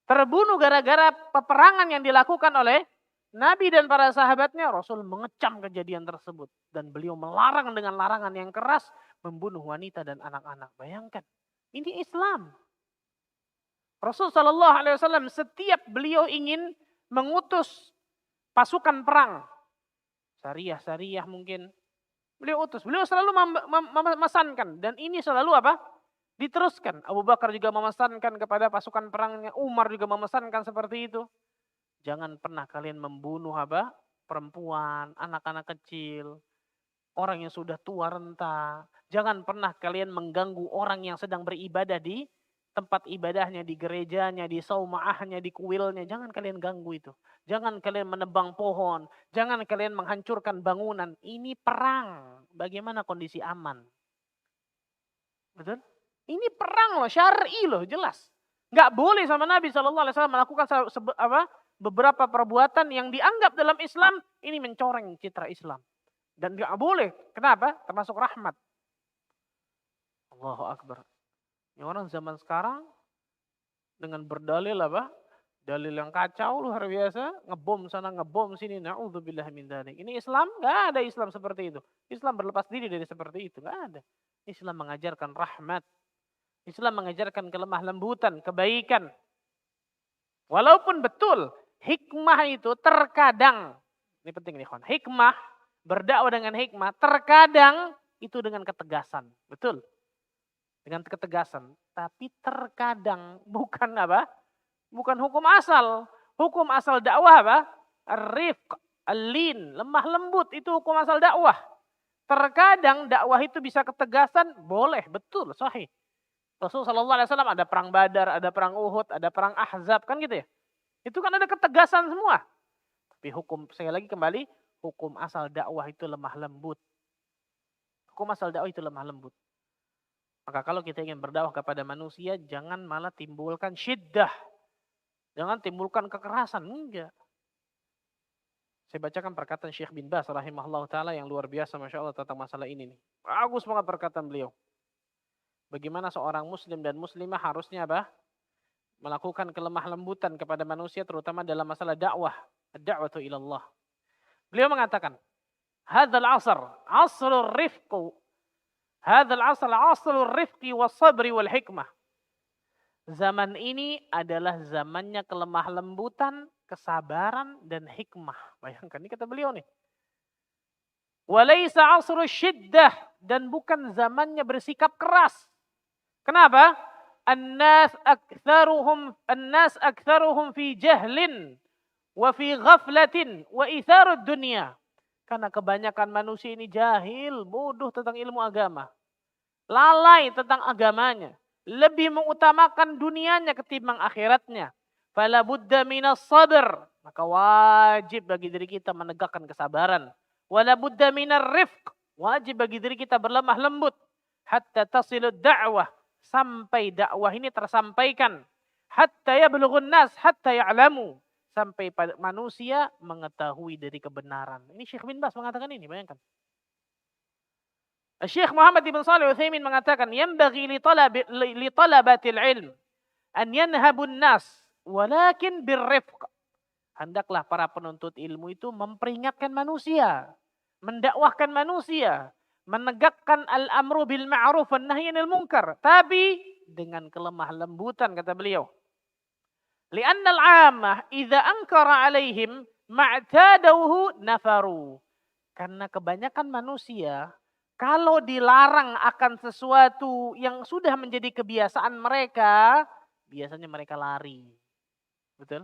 Terbunuh gara-gara peperangan yang dilakukan oleh Nabi dan para sahabatnya. Rasul mengecam kejadian tersebut. Dan beliau melarang dengan larangan yang keras membunuh wanita dan anak-anak. Bayangkan. Ini Islam. Rasul SAW setiap beliau ingin mengutus pasukan perang. Syariah mungkin. Beliau utus. Beliau selalu memesankan. Dan ini selalu apa? Diteruskan. Abu Bakar juga memesankan kepada pasukan perangnya. Umar juga memesankan seperti itu. Jangan pernah kalian membunuh apa? Perempuan, anak-anak kecil, orang yang sudah tua renta. Jangan pernah kalian mengganggu orang yang sedang beribadah di tempat ibadahnya, di gerejanya, di saumaahnya, di kuilnya. Jangan kalian ganggu itu. Jangan kalian menebang pohon. Jangan kalian menghancurkan bangunan. Ini perang. Bagaimana kondisi aman? Betul? Ini perang loh, syar'i loh, jelas. Nggak boleh sama Nabi SAW melakukan beberapa perbuatan yang dianggap dalam Islam ini mencoreng citra Islam. Dan nggak boleh. Kenapa? Termasuk rahmat. Allahu Akbar. Ini orang zaman sekarang dengan berdalil apa? Dalil yang kacau luar biasa, ngebom sana, ngebom sini. Na'udzubillah min dzalik. Ini Islam? Nggak ada Islam seperti itu. Islam berlepas diri dari seperti itu, nggak ada. Islam mengajarkan rahmat. Islam mengajarkan kelemah lembutan, kebaikan. Walaupun betul hikmah itu terkadang, ini penting nih kawan, hikmah, berdakwah dengan hikmah, terkadang itu dengan ketegasan. Betul. Dengan ketegasan. Tapi terkadang bukan apa? Bukan hukum asal. Hukum asal dakwah apa? Rifq, al-lin, lemah lembut, itu hukum asal dakwah. Terkadang dakwah itu bisa ketegasan, boleh, betul, sahih. Rasulullah SAW ada perang Badar, ada perang Uhud, ada perang Ahzab, kan gitu ya. Itu kan ada ketegasan semua. Tapi hukum, saya lagi kembali, hukum asal dakwah itu lemah lembut. Hukum asal dakwah itu lemah lembut. Maka kalau kita ingin berdakwah kepada manusia, jangan malah timbulkan syiddah. Jangan timbulkan kekerasan, enggak. Saya bacakan perkataan Syekh bin Baz rahimahullah ta'ala yang luar biasa, Masya Allah, tentang masalah ini nih. Bagus banget perkataan beliau. Bagaimana seorang muslim dan muslimah harusnya apa? Melakukan kelemah lembutan kepada manusia, terutama dalam masalah dakwah. Ad-da'watu ilallah. Beliau mengatakan, Hadzal asr, asrul rifqu. Hadzal asr, asrul rifqi was sabri wal hikmah. Zaman ini adalah zamannya kelemah lembutan, kesabaran, dan hikmah. Bayangkan, ini kata beliau nih. Walaysa asrul syiddah. Dan bukan zamannya bersikap keras. Kenapa? An-nas aktsaruhum fi jahlin wa fi ghaflatin wa itharud dunya. Karena kebanyakan manusia ini jahil, bodoh tentang ilmu agama. Lalai tentang agamanya. Lebih mengutamakan dunianya ketimbang akhiratnya. Fala budda minas sabr. Maka wajib bagi diri kita menegakkan kesabaran. Wala budda minar rifq. Wajib bagi diri kita berlemah lembut. Hatta tasilud da'wah. Sampai dakwah ini tersampaikan. Hatta yablughun nas, hatta ya'lamu. Sampai manusia mengetahui dari kebenaran. Ini Syekh bin Baz mengatakan ini, bayangkan. Syekh Muhammad bin Shalih Al-Utsaimin mengatakan, "Yanbaghi li talabatil ilm an yanhabun nas, walakin birrifq." Hendaklah para penuntut ilmu itu memperingatkan manusia, mendakwahkan manusia, menegakkan al-amru bil ma'ruf wan nahyi anil munkar, tapi dengan kelemah lembutan kata beliau. Li'anna al-'ammah idza ankara 'alaihim ma'tadawhu nafaru. Karena kebanyakan manusia kalau dilarang akan sesuatu yang sudah menjadi kebiasaan mereka, biasanya mereka lari. Betul?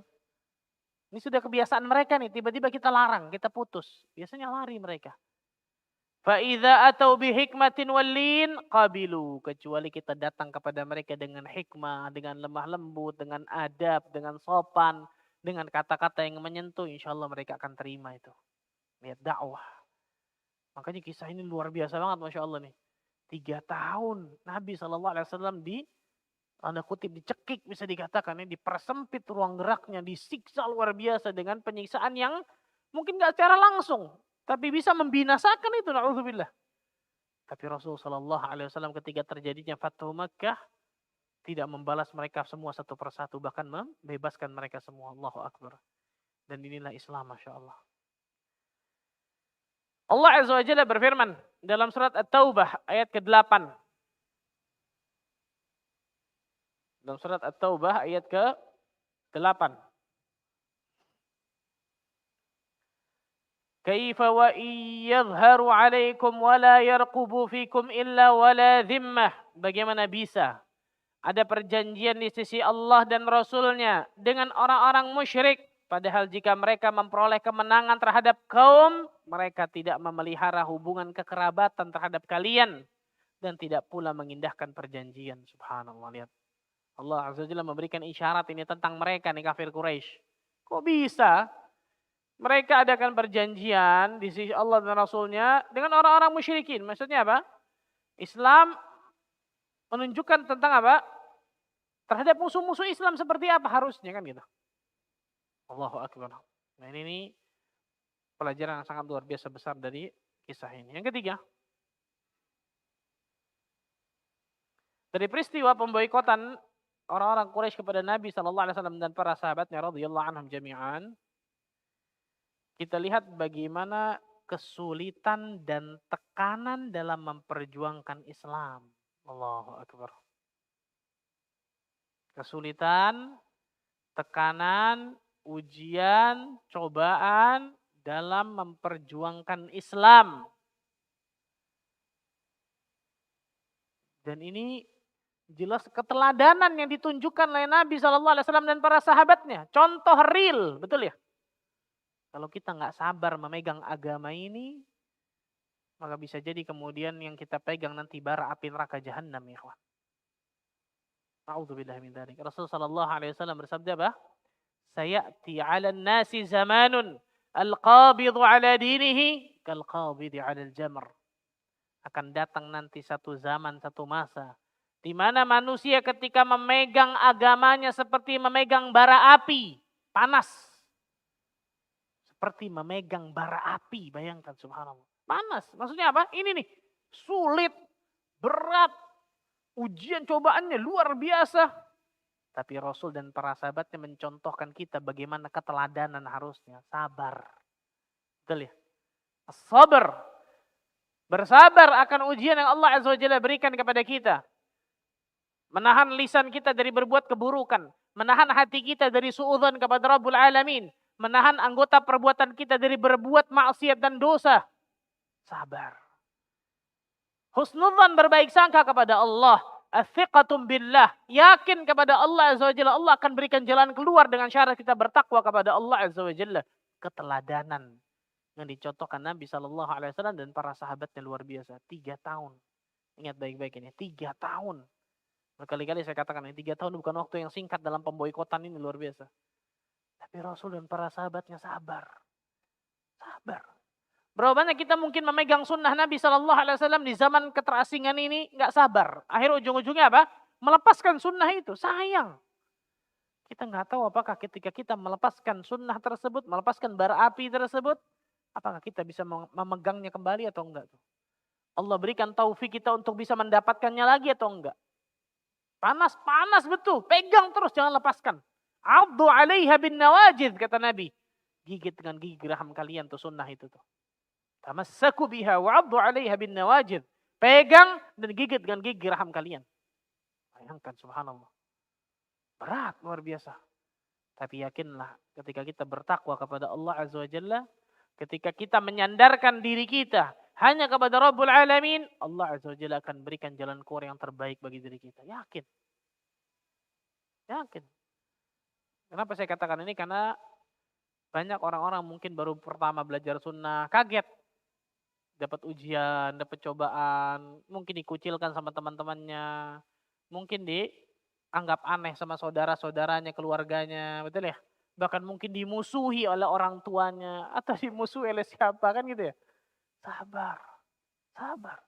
Ini sudah kebiasaan mereka nih, tiba-tiba kita larang, kita putus. Biasanya lari mereka. Fa'idha atau bihikmatin walin qabilu. Kecuali kita datang kepada mereka dengan hikmah, dengan lemah lembut, dengan adab, dengan sopan, dengan kata-kata yang menyentuh. Insya Allah mereka akan terima itu. Lihat dakwah. Makanya kisah ini luar biasa banget Masya Allah nih. 3 tahun Nabi SAW tanda kutip dicekik bisa dikatakan ya, dipersempit ruang geraknya, disiksa luar biasa dengan penyiksaan yang mungkin gak secara langsung, tapi bisa membinasakan itu, na'udzubillah. Tapi Rasulullah SAW ketika terjadinya Fathu Makkah, tidak membalas mereka semua satu persatu, bahkan membebaskan mereka semua. Allahu Akbar. Dan inilah Islam, Masya Allah. Allah Azza wa Jalla berfirman dalam surat At-Taubah ayat ke-8. Dalam surat At-Taubah ayat ke-8. Kaifa wa yadhharu 'alaikum wa la yarqubu fikum illa wala dhimmah. Bagaimana bisa ada perjanjian di sisi Allah dan Rasul-Nya dengan orang-orang musyrik, padahal jika mereka memperoleh kemenangan terhadap kaum, mereka tidak memelihara hubungan kekerabatan terhadap kalian dan tidak pula mengindahkan perjanjian. Subhanallah, lihat. Allah Azza wa Jalla memberikan isyarat ini tentang mereka nih kafir Quraisy. Kok bisa mereka adakan perjanjian di sisi Allah dan Rasul-Nya dengan orang-orang musyrikin? Maksudnya apa? Islam menunjukkan tentang apa? Terhadap musuh-musuh Islam seperti apa harusnya kan gitu. Allahu Akbar. Nah ini pelajaran yang sangat luar biasa besar dari kisah ini. Yang ketiga, dari peristiwa pemboikotan orang-orang Quraisy kepada Nabi SAW dan para sahabatnya radhiyallahu anhum jami'an, kita lihat bagaimana kesulitan dan tekanan dalam memperjuangkan Islam. Allahu Akbar. Kesulitan, tekanan, ujian, cobaan dalam memperjuangkan Islam. Dan ini jelas keteladanan yang ditunjukkan oleh Nabi SAW dan para sahabatnya. Contoh real, betul ya? Kalau kita nggak sabar memegang agama ini, maka bisa jadi kemudian yang kita pegang nanti bara api neraka jahanam ya ikhwan. A'udzubillahi min dzalik. Rasulullah SAW bersabda apa? Sayati 'alan nasi zamanun al-qabidu 'ala dinihi kal-qabidi 'ala al-jamr. Akan datang nanti satu zaman, satu masa di mana manusia ketika memegang agamanya seperti memegang bara api panas. Seperti memegang bara api, bayangkan subhanallah. Panas, maksudnya apa? Ini nih, sulit, berat, ujian cobaannya luar biasa. Tapi Rasul dan para sahabatnya mencontohkan kita bagaimana keteladanan harusnya. Sabar. Betul ya? Sabar. Bersabar akan ujian yang Allah Azza wa Jalla berikan kepada kita. Menahan lisan kita dari berbuat keburukan. Menahan hati kita dari suudzon kepada Rabbul Alamin. Menahan anggota perbuatan kita dari berbuat maksiat dan dosa. Sabar. Husnudzan berbaik sangka kepada Allah. Athiqatum billah. Yakin kepada Allah Azza wa Jalla. Allah akan berikan jalan keluar dengan syarat kita bertakwa kepada Allah Azza wa Jalla. Keteladanan yang dicontohkan Nabi SAW dan para sahabatnya luar biasa. 3 tahun. Ingat baik-baik ini. 3 tahun. Berkali-kali saya katakan ini 3 tahun bukan waktu yang singkat dalam pemboikotan ini luar biasa. Tapi Rasul dan para sahabatnya sabar. Sabar. Berapa banyak kita mungkin memegang sunnah Nabi SAW di zaman keterasingan ini nggak sabar. Akhir ujung-ujungnya apa? Melepaskan sunnah itu. Sayang. Kita nggak tahu apakah ketika kita melepaskan sunnah tersebut, melepaskan bara api tersebut, apakah kita bisa memegangnya kembali atau enggak tuh? Allah berikan taufik kita untuk bisa mendapatkannya lagi atau enggak. Panas betul. Pegang terus, jangan lepaskan. Abdu 'alaiha bin nawajid, kata Nabi. Gigit dengan gigi geraham kalian tuh sunnah itu tuh. Tamassaku biha wa 'abdu 'alaiha bin nawajid. Pegang dan gigit dengan gigi geraham kalian. Bayangkan, subhanallah. Berat, luar biasa. Tapi yakinlah ketika kita bertakwa kepada Allah Azza wa Jalla, ketika kita menyandarkan diri kita hanya kepada Rabbul Alamin, Allah Azza wa Jalla akan berikan jalan keluar yang terbaik bagi diri kita. Yakin. Yakin. Kenapa saya katakan ini? Karena banyak orang-orang mungkin baru pertama belajar sunnah, kaget. Dapat ujian, dapat cobaan, mungkin dikucilkan sama teman-temannya, mungkin dianggap aneh sama saudara-saudaranya, keluarganya, betul ya? Bahkan mungkin dimusuhi oleh orang tuanya, atau dimusuhi oleh siapa, kan gitu ya? Sabar, sabar.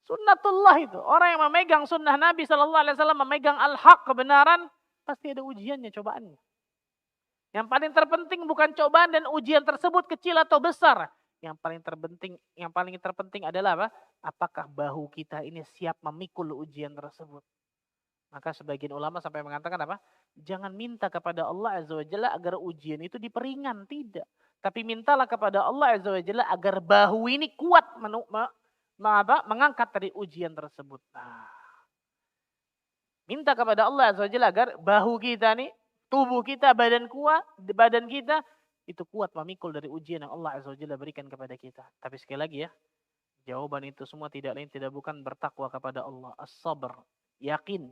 Sunnatullah itu. Orang yang memegang sunnah Nabi SAW, memegang al-haq, kebenaran, pasti ada ujiannya, cobaannya. Yang paling terpenting bukan cobaan dan ujian tersebut kecil atau besar. Yang paling terpenting adalah apa? Apakah bahu kita ini siap memikul ujian tersebut? Maka sebagian ulama sampai mengatakan apa? Jangan minta kepada Allah Azza wa Jalla agar ujian itu diperingan, tidak. Tapi mintalah kepada Allah Azza wa Jalla agar bahu ini kuat mengangkat dari ujian tersebut. Nah, minta kepada Allah Azza wa Jalla agar bahu kita nih, tubuh kita, badan kita itu kuat memikul dari ujian yang Allah Azza wa Jalla berikan kepada kita. Tapi sekali lagi ya, jawaban itu semua tidak lain tidak bukan bertakwa kepada Allah. As-sabr, yakin.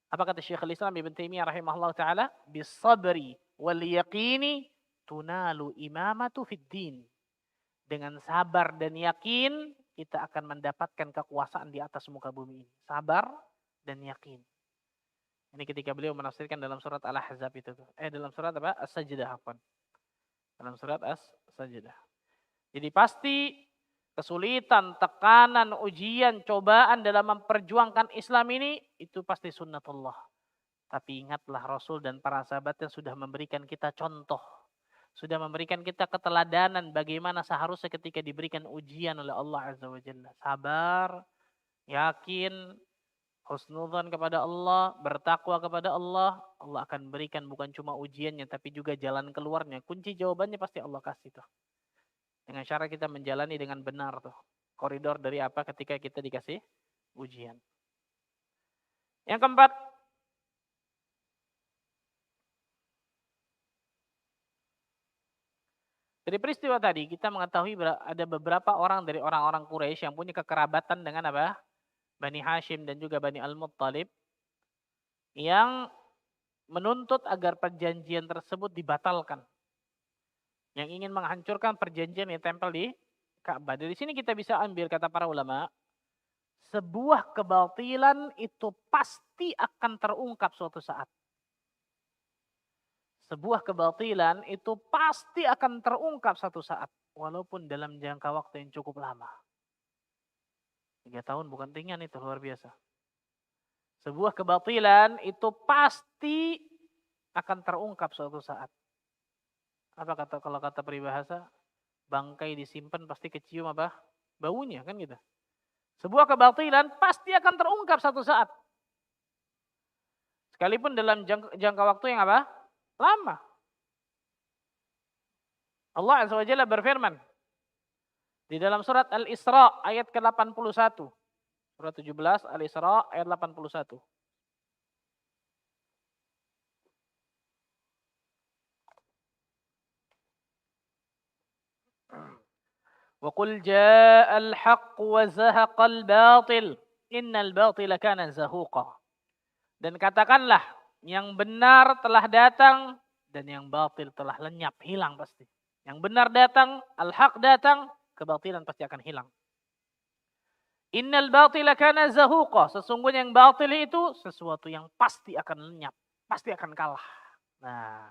Apa kata Syekhul Islam Ibn Taimiyah rahimahullah ta'ala? Bis-sabri wal yaqini tunalu imamatu fid din. Dengan sabar dan yakin, kita akan mendapatkan kekuasaan di atas muka bumi ini. Sabar dan yakin. Ini ketika beliau menafsirkan dalam surat Al-Ahzab itu. Dalam surat apa? As-Sajdah. Dalam surat As-Sajdah. Jadi pasti kesulitan, tekanan, ujian, cobaan dalam memperjuangkan Islam ini, itu pasti sunnatullah. Tapi ingatlah Rasul dan para sahabatnya sudah memberikan kita contoh. Sudah memberikan kita keteladanan bagaimana seharusnya ketika diberikan ujian oleh Allah Azza wa Jalla. Sabar, yakin, husnudzan kepada Allah, bertakwa kepada Allah. Allah akan berikan bukan cuma ujiannya tapi juga jalan keluarnya. Kunci jawabannya pasti Allah kasih tuh. Dengan cara kita menjalani dengan benar tuh. Koridor dari apa ketika kita dikasih ujian. Yang keempat, dari peristiwa tadi kita mengetahui ada beberapa orang dari orang-orang Quraisy yang punya kekerabatan dengan apa? Bani Hashim dan juga Bani Al-Muttalib yang menuntut agar perjanjian tersebut dibatalkan. Yang ingin menghancurkan perjanjian yang tempel di Ka'bah. Dari sini kita bisa ambil kata para ulama, sebuah kebatilan itu pasti akan terungkap suatu saat. Sebuah kebatilan itu pasti akan terungkap suatu saat. Walaupun dalam jangka waktu yang cukup lama. 3 tahun bukan ringan, itu luar biasa. Sebuah kebatilan itu pasti akan terungkap suatu saat. Apa kalau kata peribahasa, bangkai disimpan pasti kecium apa? Baunya, kan gitu. Sebuah kebatilan pasti akan terungkap suatu saat. Sekalipun dalam jangka waktu yang apa? Lama. Allah Azza wa Jalla berfirman di dalam surat Al-Isra ayat ke-81. Surat 17 Al-Isra ayat 81. Wa qul ja'al haqq wa zahaqal batil innal batila kana zahuqa. Dan katakanlah yang benar telah datang dan yang batil telah lenyap, hilang pasti. Yang benar datang, al-haq datang, kebatilan pasti akan hilang. Innal batila kana zahuqa. Sesungguhnya yang batil itu sesuatu yang pasti akan lenyap, pasti akan kalah. Nah,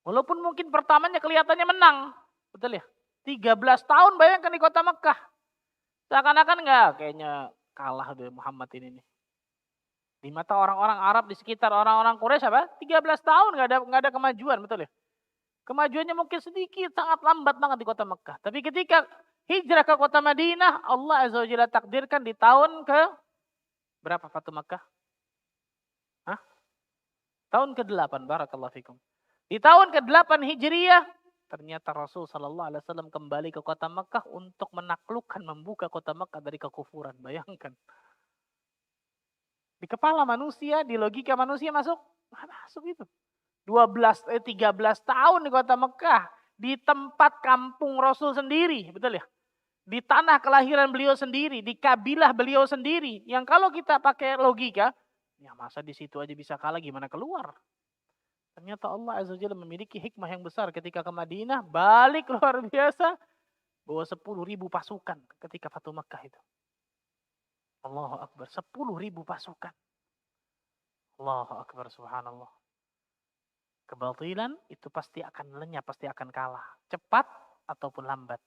walaupun mungkin pertamanya kelihatannya menang, betul ya? 13 tahun bayangkan di kota Mekah. Seakan-akan kayaknya kalah dari Muhammad ini nih. Di mata orang-orang Arab di sekitar orang-orang Quraisy apa? 13 tahun nggak ada kemajuan, betul ya? Kemajuannya mungkin sedikit, sangat lambat banget di kota Mekah. Tapi ketika hijrah ke kota Madinah, Allah Azza wa Jalla takdirkan di tahun ke berapa Fatu Makkah? Hah? Tahun ke-8, barakallahu fikum. Di tahun ke-8 Hijriyah, ternyata Rasul sallallahu alaihi wasallam kembali ke kota Makkah untuk menaklukkan, membuka kota Makkah dari kekufuran. Bayangkan. Di kepala manusia, di logika manusia masuk? Masuk itu. 13 tahun di kota Mekah, di tempat kampung Rasul sendiri, betul ya? Di tanah kelahiran beliau sendiri, di kabilah beliau sendiri. Yang kalau kita pakai logika, ya masa di situ aja bisa kalah, gimana keluar? Ternyata Allah Azza wa Jalla memiliki hikmah yang besar ketika ke Madinah, balik luar biasa, bawa 10.000 pasukan ketika Fatu Makkah itu. Allahu Akbar, 10.000 pasukan. Allahu Akbar, subhanallah. Kebatilan itu pasti akan lenyap, pasti akan kalah. Cepat ataupun lambat.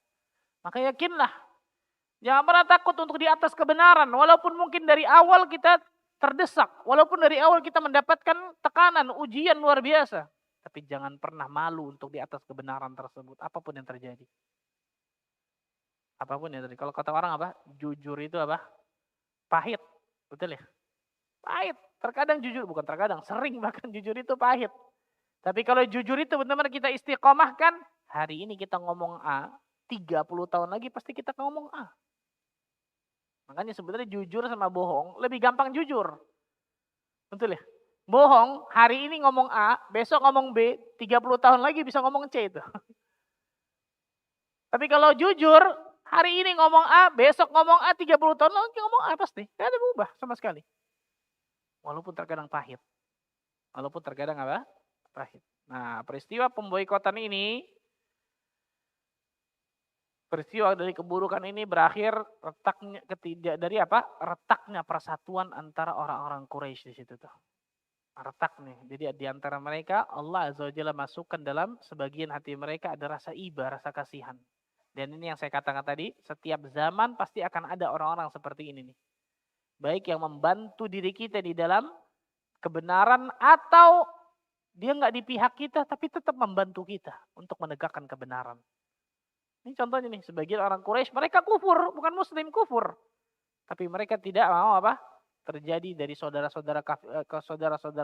Maka yakinlah, jangan pernah takut untuk di atas kebenaran. Walaupun mungkin dari awal kita terdesak. Walaupun dari awal kita mendapatkan tekanan, ujian luar biasa. Tapi jangan pernah malu untuk di atas kebenaran tersebut. Apapun yang terjadi. Apapun yang terjadi. Kalau kata orang apa? Jujur itu apa? Pahit. Betul ya? Pahit. Terkadang jujur. Bukan terkadang. Sering bahkan jujur itu pahit. Tapi kalau jujur itu benar-benar kita istiqomahkan. Hari ini kita ngomong A. 30 tahun lagi pasti kita ngomong A. Makanya sebenarnya jujur sama bohong lebih gampang jujur. Betul ya? Bohong, hari ini ngomong A, besok ngomong B, 30 tahun lagi bisa ngomong C itu. Tapi kalau jujur, hari ini ngomong A, besok ngomong A, 30 tahun lagi ngomong A pasti. Tidak ada berubah sama sekali. Walaupun terkadang pahit. Walaupun terkadang apa? Pahit. Nah, peristiwa pemboikotan ini, peristiwa dari keburukan ini berakhir retaknya persatuan antara orang-orang Quraisy di situ tuh. Retak nih. Jadi di antara mereka Allah Azza wa Jalla masukkan dalam sebagian hati mereka ada rasa iba, rasa kasihan. Dan ini yang saya katakan tadi, setiap zaman pasti akan ada orang-orang seperti ini nih. Baik yang membantu diri kita di dalam kebenaran atau dia nggak di pihak kita tapi tetap membantu kita untuk menegakkan kebenaran. Ini contohnya nih, sebagian orang Quraisy mereka kufur, bukan muslim, kufur. Tapi mereka tidak mau apa? Terjadi dari saudara-saudara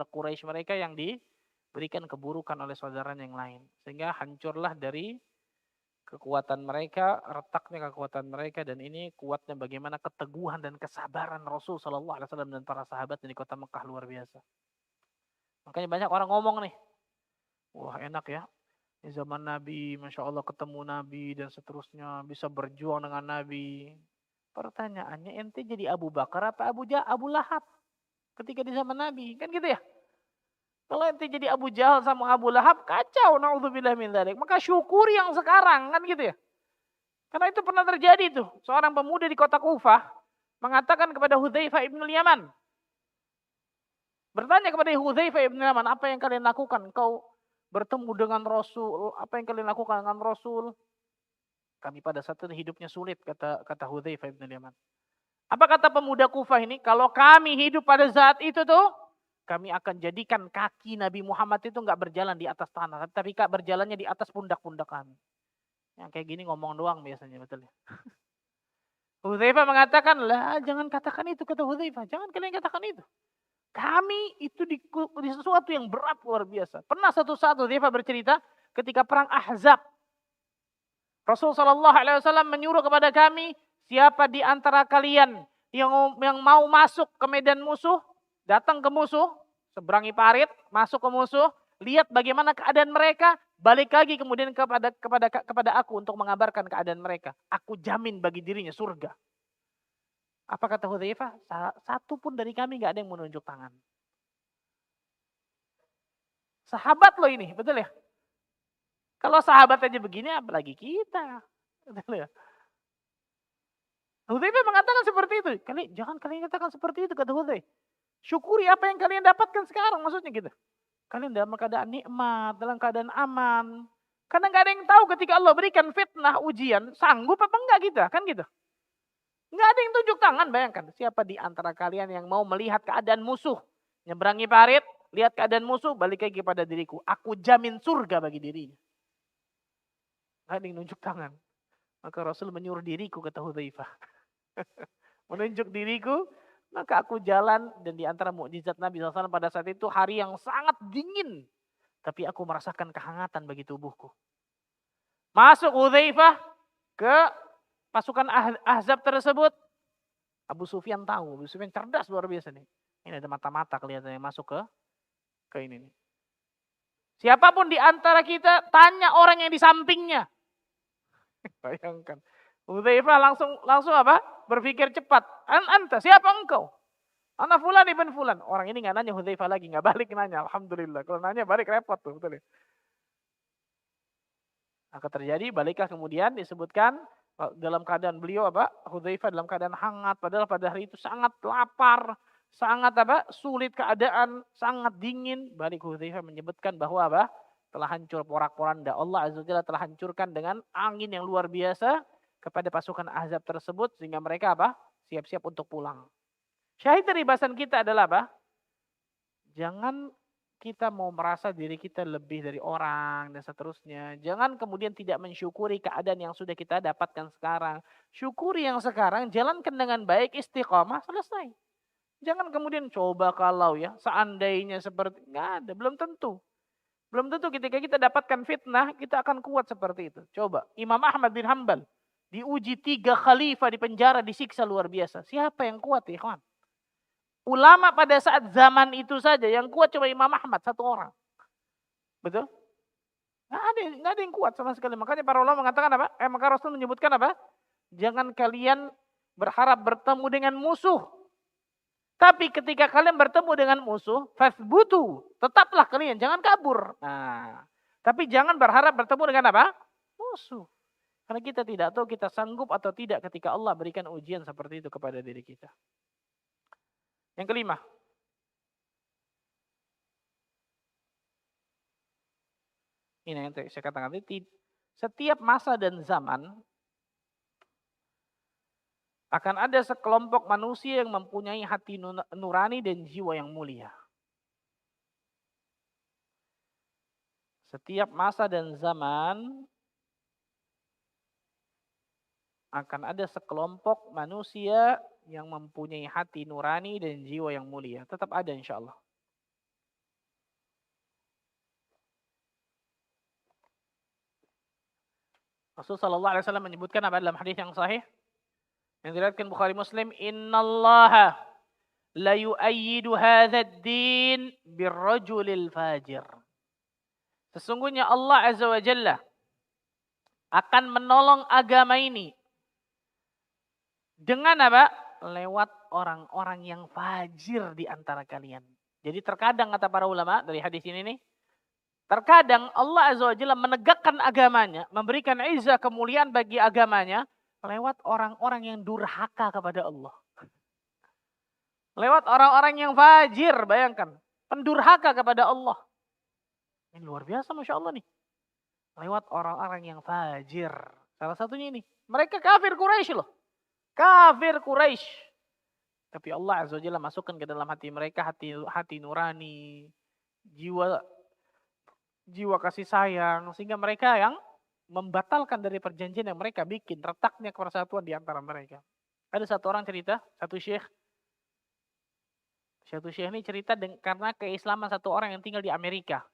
Quraisy mereka yang diberikan keburukan oleh saudaranya yang lain. Sehingga hancurlah dari kekuatan mereka, retaknya kekuatan mereka, dan ini kuatnya bagaimana keteguhan dan kesabaran Rasul sallallahu alaihi wasallam dan para sahabat di kota Mekah luar biasa. Makanya banyak orang ngomong nih, wah enak ya. Di zaman Nabi, Masya Allah ketemu Nabi dan seterusnya. Bisa berjuang dengan Nabi. Pertanyaannya, ente jadi Abu Bakar apa Abu Lahab? Ketika di zaman Nabi, kan gitu ya? Kalau ente jadi Abu Jahal sama Abu Lahab, kacau. Na'udzubillah min dzalik. Maka syukuri yang sekarang, kan gitu ya? Karena itu pernah terjadi tuh. Seorang pemuda di kota Kufah mengatakan kepada Hudzaifah ibn Yaman. Bertanya kepada Hudzaifah ibn Yaman, apa yang kalian lakukan? Kau bertemu dengan Rasul, apa yang kalian lakukan dengan Rasul? Kami pada saat itu hidupnya sulit, kata Hudzaifah ibn Yaman. Apa kata pemuda Kufah ini? Kalau kami hidup pada saat itu tuh, kami akan jadikan kaki Nabi Muhammad itu nggak berjalan di atas tanah, tapi berjalannya di atas pundak-pundak kami. Yang kayak gini ngomong doang biasanya, betul ya. Hudzaifah mengatakan, lah jangan katakan itu, kata Hudzaifah. Jangan kalian katakan itu. Kami itu di sesuatu yang berat luar biasa. Pernah satu saat Hudzaifah bercerita ketika perang Ahzab. Rasul sallallahu alaihi wasallam menyuruh kepada kami, siapa di antara kalian yang mau masuk ke medan musuh, datang ke musuh, seberangi parit, masuk ke musuh, lihat bagaimana keadaan mereka, balik lagi kemudian kepada aku untuk mengabarkan keadaan mereka. Aku jamin bagi dirinya surga. Apa kata Hudzaifah? Satu pun dari kami nggak ada yang menunjuk tangan. Sahabat loh ini, betul ya? Kalau sahabat aja begini, apalagi kita. Betul ya? Hudzaifah mengatakan seperti itu. Jangan kalian katakan seperti itu, kata Hudzaifah. Syukuri apa yang kalian dapatkan sekarang, maksudnya gitu. Kalian dalam keadaan nikmat, dalam keadaan aman. Karena nggak ada yang tahu ketika Allah berikan fitnah, ujian, sanggup apa enggak kita, kan gitu. Nggak ada yang tunjuk tangan, bayangkan. Siapa di antara kalian yang mau melihat keadaan musuh? Nyeberangi parit, lihat keadaan musuh, balik lagi kepada diriku. Aku jamin surga bagi dirinya. Nggak ada yang nunjuk tangan. Maka Rasul menyuruh diriku, kata Hudzaifah. Menunjuk diriku, maka aku jalan, dan di antara mukjizat Nabi SAW pada saat itu hari yang sangat dingin. Tapi aku merasakan kehangatan bagi tubuhku. Masuk Hudzaifah ke pasukan Ahzab tersebut. Abu Sufyan tahu, Abu Sufyan cerdas luar biasa nih. Ini ada mata-mata kelihatannya masuk ke ini nih. Siapapun di antara kita tanya orang yang di sampingnya. Bayangkan. Hudzaifah langsung apa? Berpikir cepat. Anta, siapa engkau? Ana fulan ibn fulan. Orang ini nggak nanya Hudzaifah lagi, nggak balik nanya. Alhamdulillah. Kalau nanya balik repot tuh, betul ya. Maka terjadi, baliklah kemudian disebutkan dalam keadaan beliau apa? Hudzaifah dalam keadaan hangat, padahal pada hari itu sangat lapar, sangat apa? Sulit keadaan, sangat dingin. Balik Hudzaifah menyebutkan bahwa apa? Telah hancur porak-poranda. Allah Azza wa Jalla telah hancurkan dengan angin yang luar biasa kepada pasukan Ahzab tersebut sehingga mereka apa? Siap-siap untuk pulang. Syahid dari bahasan kita adalah apa? Jangan kita mau merasa diri kita lebih dari orang dan seterusnya. Jangan kemudian tidak mensyukuri keadaan yang sudah kita dapatkan sekarang. Syukuri yang sekarang, jalankan dengan baik, istiqamah, selesai. Jangan kemudian coba kalau ya, seandainya seperti, nggak ada, belum tentu. Belum tentu ketika kita dapatkan fitnah, kita akan kuat seperti itu. Coba, Imam Ahmad bin Hanbal, diuji 3 khalifah di penjara, disiksa luar biasa. Siapa yang kuat ya kawan? Ulama pada saat zaman itu saja yang kuat cuma Imam Ahmad, 1 orang. Betul? Nggak ada yang kuat sama sekali. Makanya para ulama mengatakan apa? Maka Rasul menyebutkan apa? Jangan kalian berharap bertemu dengan musuh. Tapi ketika kalian bertemu dengan musuh, fathbutu, tetaplah kalian, jangan kabur. Nah, tapi jangan berharap bertemu dengan apa? Musuh. Karena kita tidak tahu kita sanggup atau tidak ketika Allah berikan ujian seperti itu kepada diri kita. Yang kelima, ini yang saya katakan tadi, setiap masa dan zaman akan ada sekelompok manusia yang mempunyai hati nurani dan jiwa yang mulia. Setiap masa dan zaman akan ada sekelompok manusia yang mempunyai hati nurani dan jiwa yang mulia. Tetap ada insya Allah. Rasulullah SAW menyebutkan apa dalam hadis yang sahih? Yang diriwayatkan Bukhari Muslim, innallaha la yu'ayyidu hadzal din birrajulil fajir. Sesungguhnya Allah Azza wa Jalla akan menolong agama ini dengan apa? Lewat orang-orang yang fajir di antara kalian. Jadi terkadang kata para ulama dari hadis ini nih, terkadang Allah Azza wa Jalla menegakkan agamanya, memberikan izzah kemuliaan bagi agamanya lewat orang-orang yang durhaka kepada Allah. Lewat orang-orang yang fajir, bayangkan. Pendurhaka kepada Allah. Ini luar biasa Masya Allah nih. Lewat orang-orang yang fajir. Salah satunya ini. Mereka kafir Quraisy loh. Kafir Quraisy. Tapi Allah Azza wa Jalla masukkan ke dalam hati mereka hati nurani, jiwa kasih sayang, sehingga mereka yang membatalkan dari perjanjian yang mereka bikin, retaknya persatuan di antara mereka. Ada satu orang cerita, satu syekh ini cerita karena keislaman satu orang yang tinggal di Amerika.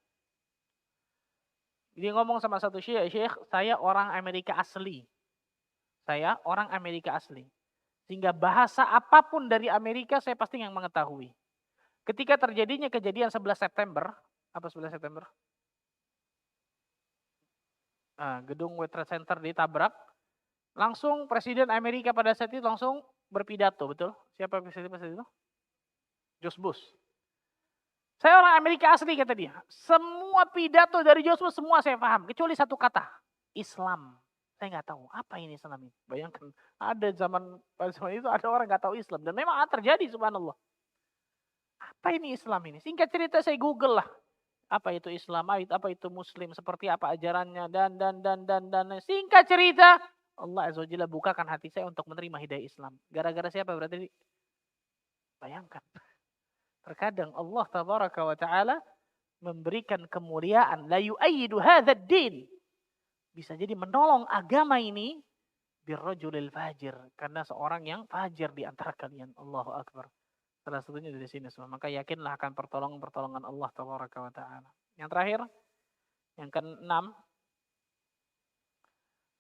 Dia ngomong sama satu syekh, saya orang Amerika asli. Saya orang Amerika asli. Sehingga bahasa apapun dari Amerika saya pasti yang mengetahui. Ketika terjadinya kejadian 11 September, apa 11 September? Gedung World Trade Center ditabrak, langsung Presiden Amerika pada saat itu langsung berpidato, betul? Siapa presiden itu? George Bush. Saya orang Amerika asli kata dia. Semua pidato dari George Bush semua saya paham, kecuali satu kata, Islam. Saya nggak tahu apa ini Islam ini. Bayangkan ada pada zaman itu ada orang nggak tahu Islam dan memang terjadi subhanallah. Apa ini Islam ini? Singkat cerita saya Google lah. Apa itu Islam, apa itu Muslim, seperti apa ajarannya dan. Singkat cerita Allah Azza wa Jalla bukakan hati saya untuk menerima hidayah Islam. Gara-gara siapa berarti? Bayangkan. Terkadang Allah Tabaraka wa Ta'ala memberikan kemuliaan. La yu'ayyidu hadzal din. Bisa jadi menolong agama ini birrajulil fajir, karena seorang yang fajir di antara kalian. Allahu akbar. Salah satunya dari sini semua. Maka yakinlah akan pertolongan Allah tabaraka wa taala. Yang terakhir, yang keenam,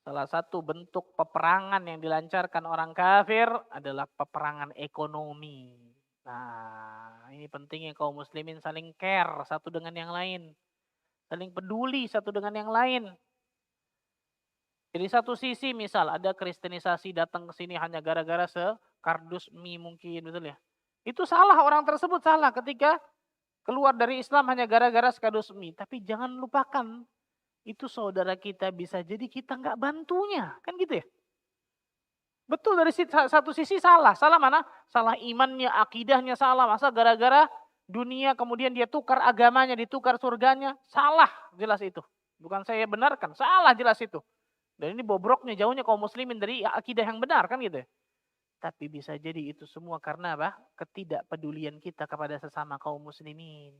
salah satu bentuk peperangan yang dilancarkan orang kafir adalah peperangan ekonomi. Nah, ini pentingnya kaum muslimin saling care satu dengan yang lain. Saling peduli satu dengan yang lain. Jadi satu sisi misal ada kristenisasi datang ke sini hanya gara-gara sekardus mie mungkin, betul ya? Itu salah, orang tersebut salah ketika keluar dari Islam hanya gara-gara sekardus mie. Tapi jangan lupakan, itu saudara kita bisa jadi kita nggak bantunya. Kan gitu ya? Betul, dari satu sisi salah. Salah mana? Salah imannya, akidahnya salah. Masa gara-gara dunia kemudian dia tukar agamanya, ditukar surganya. Salah jelas itu. Bukan saya benarkan, salah jelas itu. Dan ini bobroknya jauhnya kaum muslimin dari akidah yang benar kan gitu ya. Tapi bisa jadi itu semua karena apa? Ketidakpedulian kita kepada sesama kaum muslimin.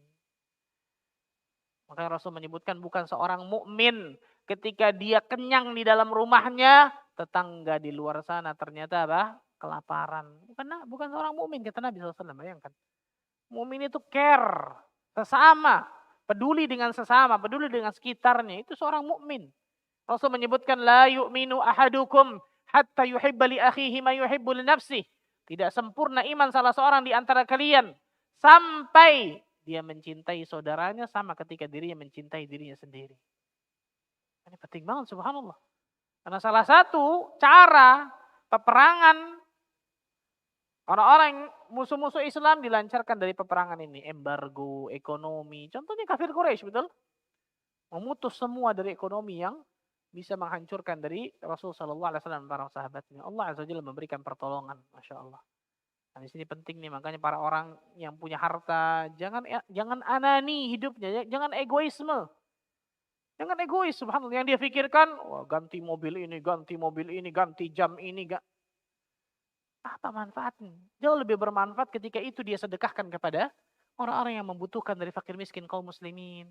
Maka Rasul menyebutkan bukan seorang mukmin ketika dia kenyang di dalam rumahnya, tetangga di luar sana ternyata apa? Kelaparan. Bukan seorang mukmin kata Nabi SAW. Bayangkan. Mukmin itu care sesama, peduli dengan sesama, peduli dengan sekitarnya. Itu seorang mukmin. Rasul menyebutkan la yu'minu ahadukum hatta yuhibba li akhihi ma yuhibbu li nafsihi. Tidak sempurna iman salah seorang di antara kalian sampai dia mencintai saudaranya sama ketika dirinya mencintai dirinya sendiri. Ini penting banget subhanallah. Karena salah satu cara peperangan orang-orang musuh-musuh Islam dilancarkan dari peperangan ini. Embargo, ekonomi. Contohnya kafir Quraisy, betul? Memutus semua dari ekonomi yang bisa menghancurkan dari Rasul Sallallahu Alaihi Wasallam dan para sahabatnya. Allah Azza wa Jalla memberikan pertolongan, masya Allah. Nah, di sini penting nih, makanya para orang yang punya harta jangan anani hidupnya, jangan egoisme, jangan egois. Subhanallah, yang dia pikirkan, wah, ganti mobil ini, ganti jam ini, apa manfaatnya? Jauh lebih bermanfaat ketika itu dia sedekahkan kepada orang-orang yang membutuhkan dari fakir miskin kaum muslimin.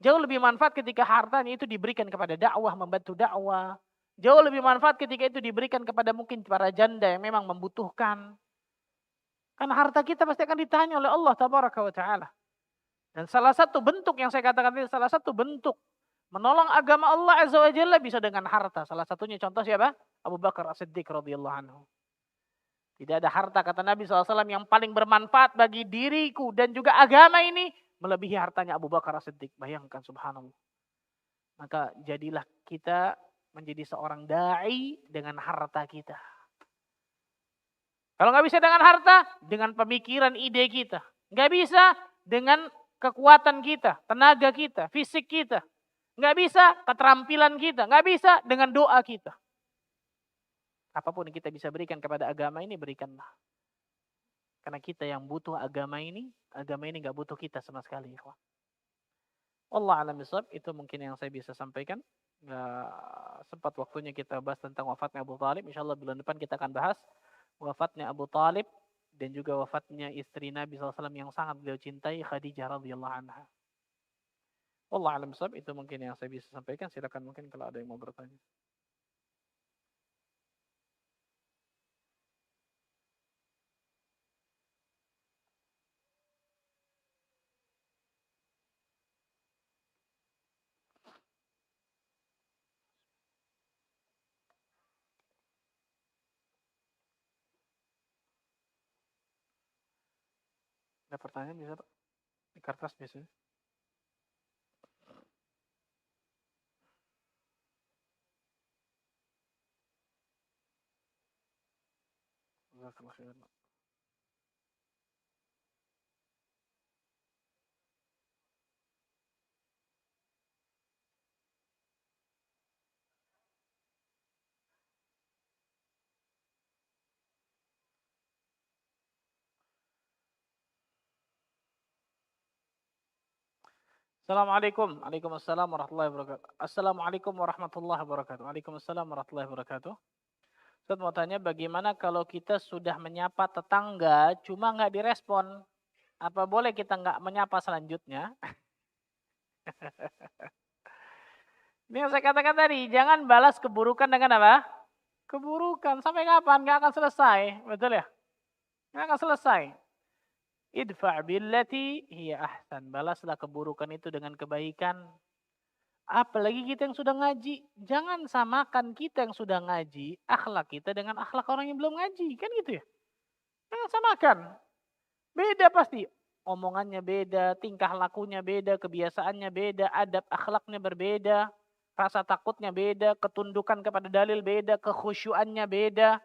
Jauh lebih manfaat ketika hartanya itu diberikan kepada dakwah, membantu dakwah. Jauh lebih manfaat ketika itu diberikan kepada mungkin para janda yang memang membutuhkan. Karena harta kita pasti akan ditanya oleh Allah tabaraka wa ta'ala. Dan salah satu bentuk yang saya katakan ini, salah satu bentuk menolong agama Allah azza wa jalla bisa dengan harta. Salah satunya contoh siapa? Abu Bakar As-Siddiq radhiyallahu anhu. Tidak ada harta kata Nabi SAW yang paling bermanfaat bagi diriku dan juga agama ini melebihi hartanya Abu Bakar As-Siddiq. Bayangkan subhanallah. Maka jadilah kita menjadi seorang da'i dengan harta kita. Kalau nggak bisa dengan harta, dengan pemikiran ide kita. Nggak bisa dengan kekuatan kita, tenaga kita, fisik kita. Nggak bisa keterampilan kita. Nggak bisa dengan doa kita. Apapun yang kita bisa berikan kepada agama ini, berikanlah. Karena kita yang butuh agama ini nggak butuh kita sama sekali. Allah alam bisawab, itu mungkin yang saya bisa sampaikan. Nggak sempat waktunya kita bahas tentang wafatnya Abu Talib. InsyaAllah bulan depan kita akan bahas wafatnya Abu Talib dan juga wafatnya istri Nabi SAW yang sangat beliau cintai, Khadijah radhiyallahu anha. Allah alam bisawab, itu mungkin yang saya bisa sampaikan. Silakan mungkin kalau ada yang mau bertanya. Ada pertanyaan bisa Pak? Di kertas biasanya. Jazakallah khairan. Assalamualaikum. Waalaikumsalam warahmatullahi wabarakatuh. Assalamualaikum warahmatullahi wabarakatuh. Waalaikumsalam warahmatullahi wabarakatuh. Ustaz mau tanya bagaimana kalau kita sudah menyapa tetangga cuma nggak direspon? Apa boleh kita nggak menyapa selanjutnya? Ini yang saya katakan tadi, jangan balas keburukan dengan apa? Keburukan sampai kapan? Nggak akan selesai, betul ya? Nggak akan selesai. Idfa' billati hiya ahsan. Balaslah keburukan itu dengan kebaikan. Apalagi kita yang sudah ngaji. Jangan samakan kita yang sudah ngaji, akhlak kita dengan akhlak orang yang belum ngaji. Kan gitu ya? Jangan samakan. Beda pasti. Omongannya beda, tingkah lakunya beda, kebiasaannya beda, adab akhlaknya berbeda, rasa takutnya beda, ketundukan kepada dalil beda, kekhusyuannya beda,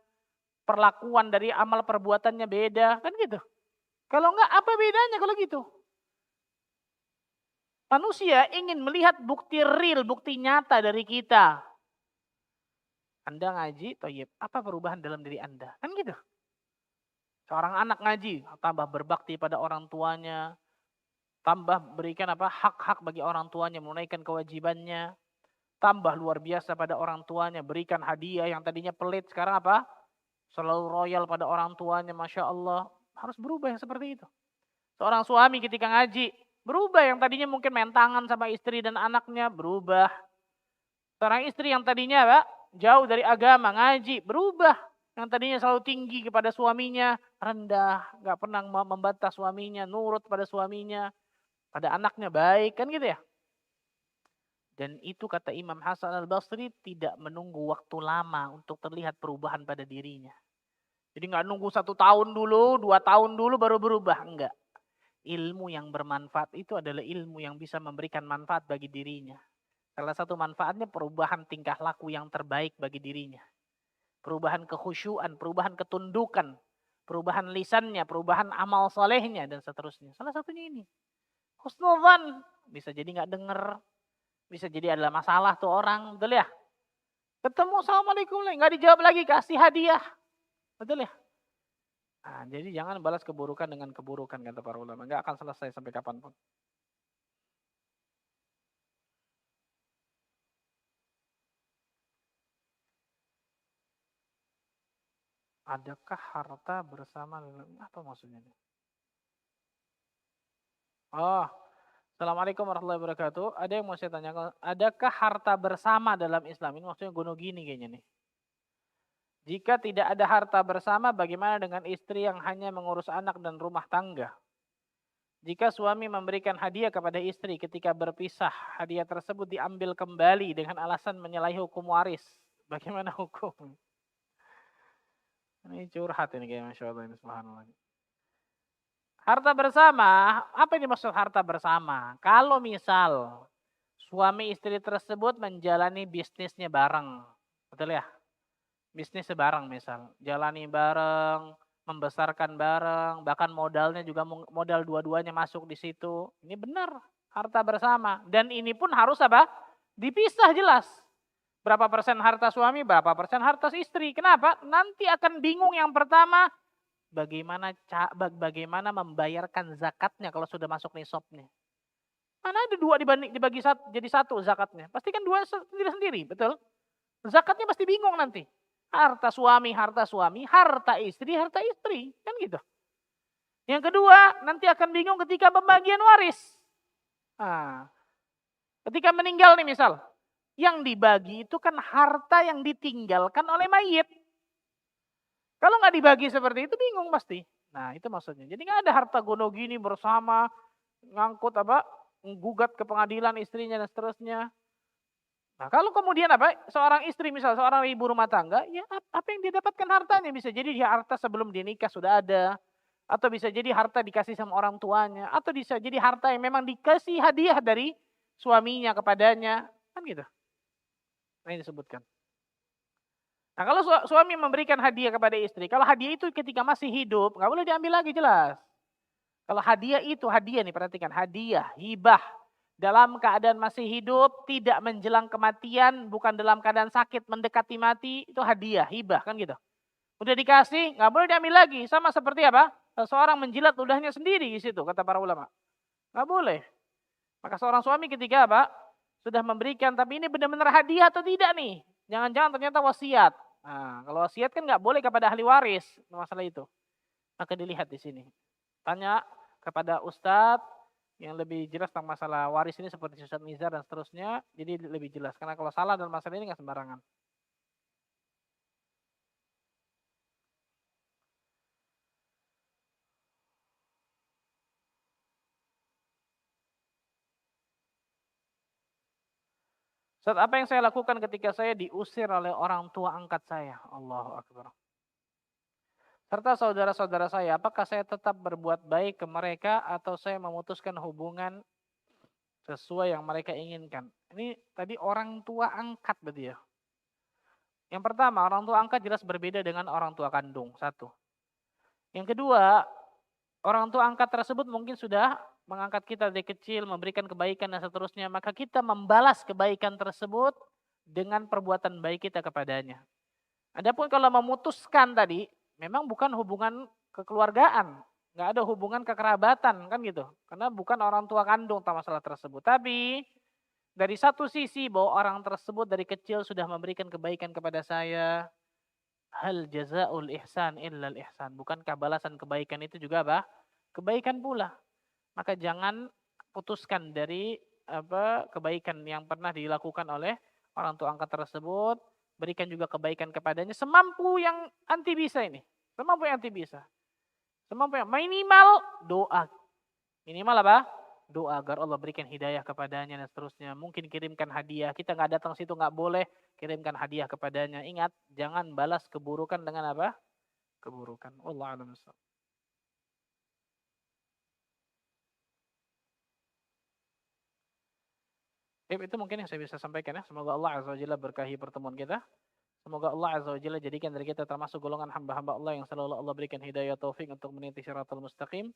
perlakuan dari amal perbuatannya beda. Kan gitu. Kalau enggak, apa bedanya kalau gitu? Manusia ingin melihat bukti real, bukti nyata dari kita. Anda ngaji, toyib. Apa perubahan dalam diri Anda? Kan gitu. Seorang anak ngaji, tambah berbakti pada orang tuanya, tambah berikan apa hak-hak bagi orang tuanya, menunaikan kewajibannya, tambah luar biasa pada orang tuanya, berikan hadiah yang tadinya pelit, sekarang apa? Selalu royal pada orang tuanya, Masya Allah. Harus berubah yang seperti itu. Seorang suami ketika ngaji, berubah yang tadinya mungkin main tangan sama istri dan anaknya, berubah. Seorang istri yang tadinya Pak, jauh dari agama, ngaji, berubah. Yang tadinya selalu tinggi kepada suaminya, rendah, nggak pernah membantah suaminya, nurut pada suaminya, pada anaknya baik, kan gitu ya. Dan itu kata Imam Hasan al-Basri tidak menunggu waktu lama untuk terlihat perubahan pada dirinya. Jadi nggak nunggu 1 tahun dulu, 2 tahun dulu baru berubah, enggak. Ilmu yang bermanfaat itu adalah ilmu yang bisa memberikan manfaat bagi dirinya. Salah satu manfaatnya perubahan tingkah laku yang terbaik bagi dirinya. Perubahan kekhusyuan, perubahan ketundukan, perubahan lisannya, perubahan amal solehnya, dan seterusnya. Salah satunya ini. Husnudzan, bisa jadi nggak denger, bisa jadi adalah masalah tuh orang, betul ya? Ketemu, assalamualaikum, nggak dijawab lagi, kasih hadiah, betul ya? Nah, jadi jangan balas keburukan dengan keburukan, kata para ulama. Nggak akan selesai sampai kapanpun. Adakah harta bersama, apa maksudnya? Oh, assalamualaikum warahmatullahi wabarakatuh. Ada yang mau saya tanyakan, adakah harta bersama dalam Islam? Ini maksudnya gono gini kayaknya nih. Jika tidak ada harta bersama, bagaimana dengan istri yang hanya mengurus anak dan rumah tangga? Jika suami memberikan hadiah kepada istri ketika berpisah, hadiah tersebut diambil kembali dengan alasan menyalahi hukum waris. Bagaimana hukum? Ini curhat ini kayak Masya Allah ini, subhanallah. Harta bersama, apa ini maksud harta bersama? Kalau misal suami istri tersebut menjalani bisnisnya bareng, betul ya? Bisnis bareng misal, jalani bareng, membesarkan bareng, bahkan modalnya juga modal dua-duanya masuk di situ. Ini benar, harta bersama. Dan ini pun harus apa? Dipisah jelas. Berapa persen harta suami, berapa persen harta istri. Kenapa? Nanti akan bingung yang pertama, bagaimana membayarkan zakatnya kalau sudah masuk nisabnya. Mana ada dua dibagi satu, jadi satu zakatnya. Pasti kan dua sendiri-sendiri, betul? Zakatnya pasti bingung nanti. Harta suami, harta istri, kan gitu. Yang kedua, nanti akan bingung ketika pembagian waris. Nah, ketika meninggal nih misal, yang dibagi itu kan harta yang ditinggalkan oleh mayit. Kalau nggak dibagi seperti itu bingung pasti. Nah itu maksudnya. Jadi nggak ada harta gono gini bersama, ngangkut apa, gugat ke pengadilan istrinya dan seterusnya. Nah kalau kemudian apa, seorang istri misal, seorang ibu rumah tangga, ya apa yang dia dapatkan hartanya, bisa jadi dia harta sebelum dia nikah sudah ada, atau bisa jadi harta dikasih sama orang tuanya, atau bisa jadi harta yang memang dikasih hadiah dari suaminya kepadanya, kan gitu. Nah ini disebutkan. Nah kalau suami memberikan hadiah kepada istri, kalau hadiah itu ketika masih hidup, nggak boleh diambil lagi jelas. Kalau hadiah itu, hadiah nih perhatikan, hadiah, hibah. Dalam keadaan masih hidup, tidak menjelang kematian, bukan dalam keadaan sakit, mendekati mati, itu hadiah, hibah kan gitu. Udah dikasih, nggak boleh diambil lagi. Sama seperti apa? Seorang menjilat ludahnya sendiri di situ, kata para ulama. Nggak boleh. Maka seorang suami ketika apa? Sudah memberikan, tapi ini benar-benar hadiah atau tidak nih? Jangan-jangan ternyata wasiat. Nah, kalau wasiat kan nggak boleh kepada ahli waris masalah itu. Maka dilihat di sini. Tanya kepada ustadz yang lebih jelas tentang masalah waris ini seperti Ustadz Nizar dan seterusnya. Jadi lebih jelas. Karena kalau salah dalam masalah ini nggak sembarangan. Ustaz, apa yang saya lakukan ketika saya diusir oleh orang tua angkat saya? Allahu Akbar. Serta saudara-saudara saya, apakah saya tetap berbuat baik ke mereka atau saya memutuskan hubungan sesuai yang mereka inginkan? Ini tadi orang tua angkat berarti ya. Yang pertama, orang tua angkat jelas berbeda dengan orang tua kandung, satu. Yang kedua, orang tua angkat tersebut mungkin sudah mengangkat kita dari kecil, memberikan kebaikan dan seterusnya, maka kita membalas kebaikan tersebut dengan perbuatan baik kita kepadanya. Adapun kalau memutuskan tadi, memang bukan hubungan kekeluargaan, nggak ada hubungan kekerabatan kan gitu, karena bukan orang tua kandung tentang masalah tersebut. Tapi dari satu sisi bahwa orang tersebut dari kecil sudah memberikan kebaikan kepada saya, hal jazaul ihsan illal ihsan. Bukankah balasan kebaikan itu juga apa? Kebaikan pula. Maka jangan putuskan dari kebaikan yang pernah dilakukan oleh orang tua angkat tersebut, berikan juga kebaikan kepadanya semampu yang anti bisa ini. Semampu yang anti bisa. Semampu yang minimal doa. Minimal apa? Doa agar Allah berikan hidayah kepadanya dan seterusnya. Mungkin kirimkan hadiah. Kita nggak datang situ nggak boleh kirimkan hadiah kepadanya. Ingat, jangan balas keburukan dengan apa? Keburukan. Wallahu a'lam bishawab. Itu mungkin yang saya bisa sampaikan ya. Semoga Allah Azza wa Jalla berkahi pertemuan kita. Semoga Allah Azza wa Jalla jadikan dari kita termasuk golongan hamba-hamba Allah yang selalu Allah berikan hidayah taufik untuk meniti syaratul mustaqim.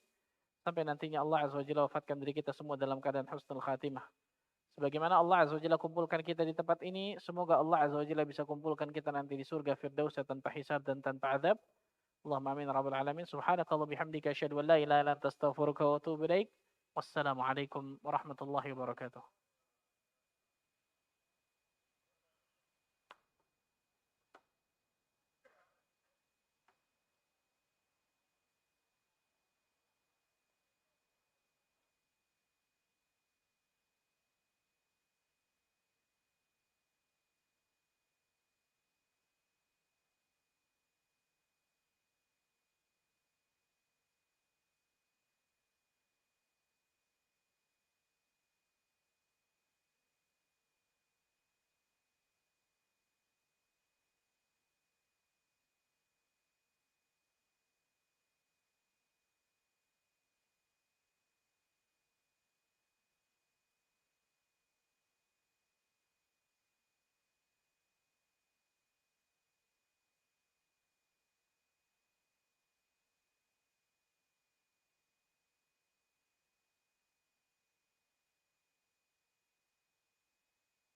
Sampai nantinya Allah Azza wa Jalla wafatkan diri kita semua dalam keadaan husnul khatimah. Sebagaimana Allah Azza wa Jalla kumpulkan kita di tempat ini, semoga Allah Azza wa Jalla bisa kumpulkan kita nanti di surga Firdaus tanpa hisab dan tanpa azab. Allahumma amin rabbal alamin. Subhanakallah bihamdika asyhadu an la ilaha illa anta astaghfiruka wa atubu ilaik. Wassalamualaikum warahmatullahi wabarakatuh.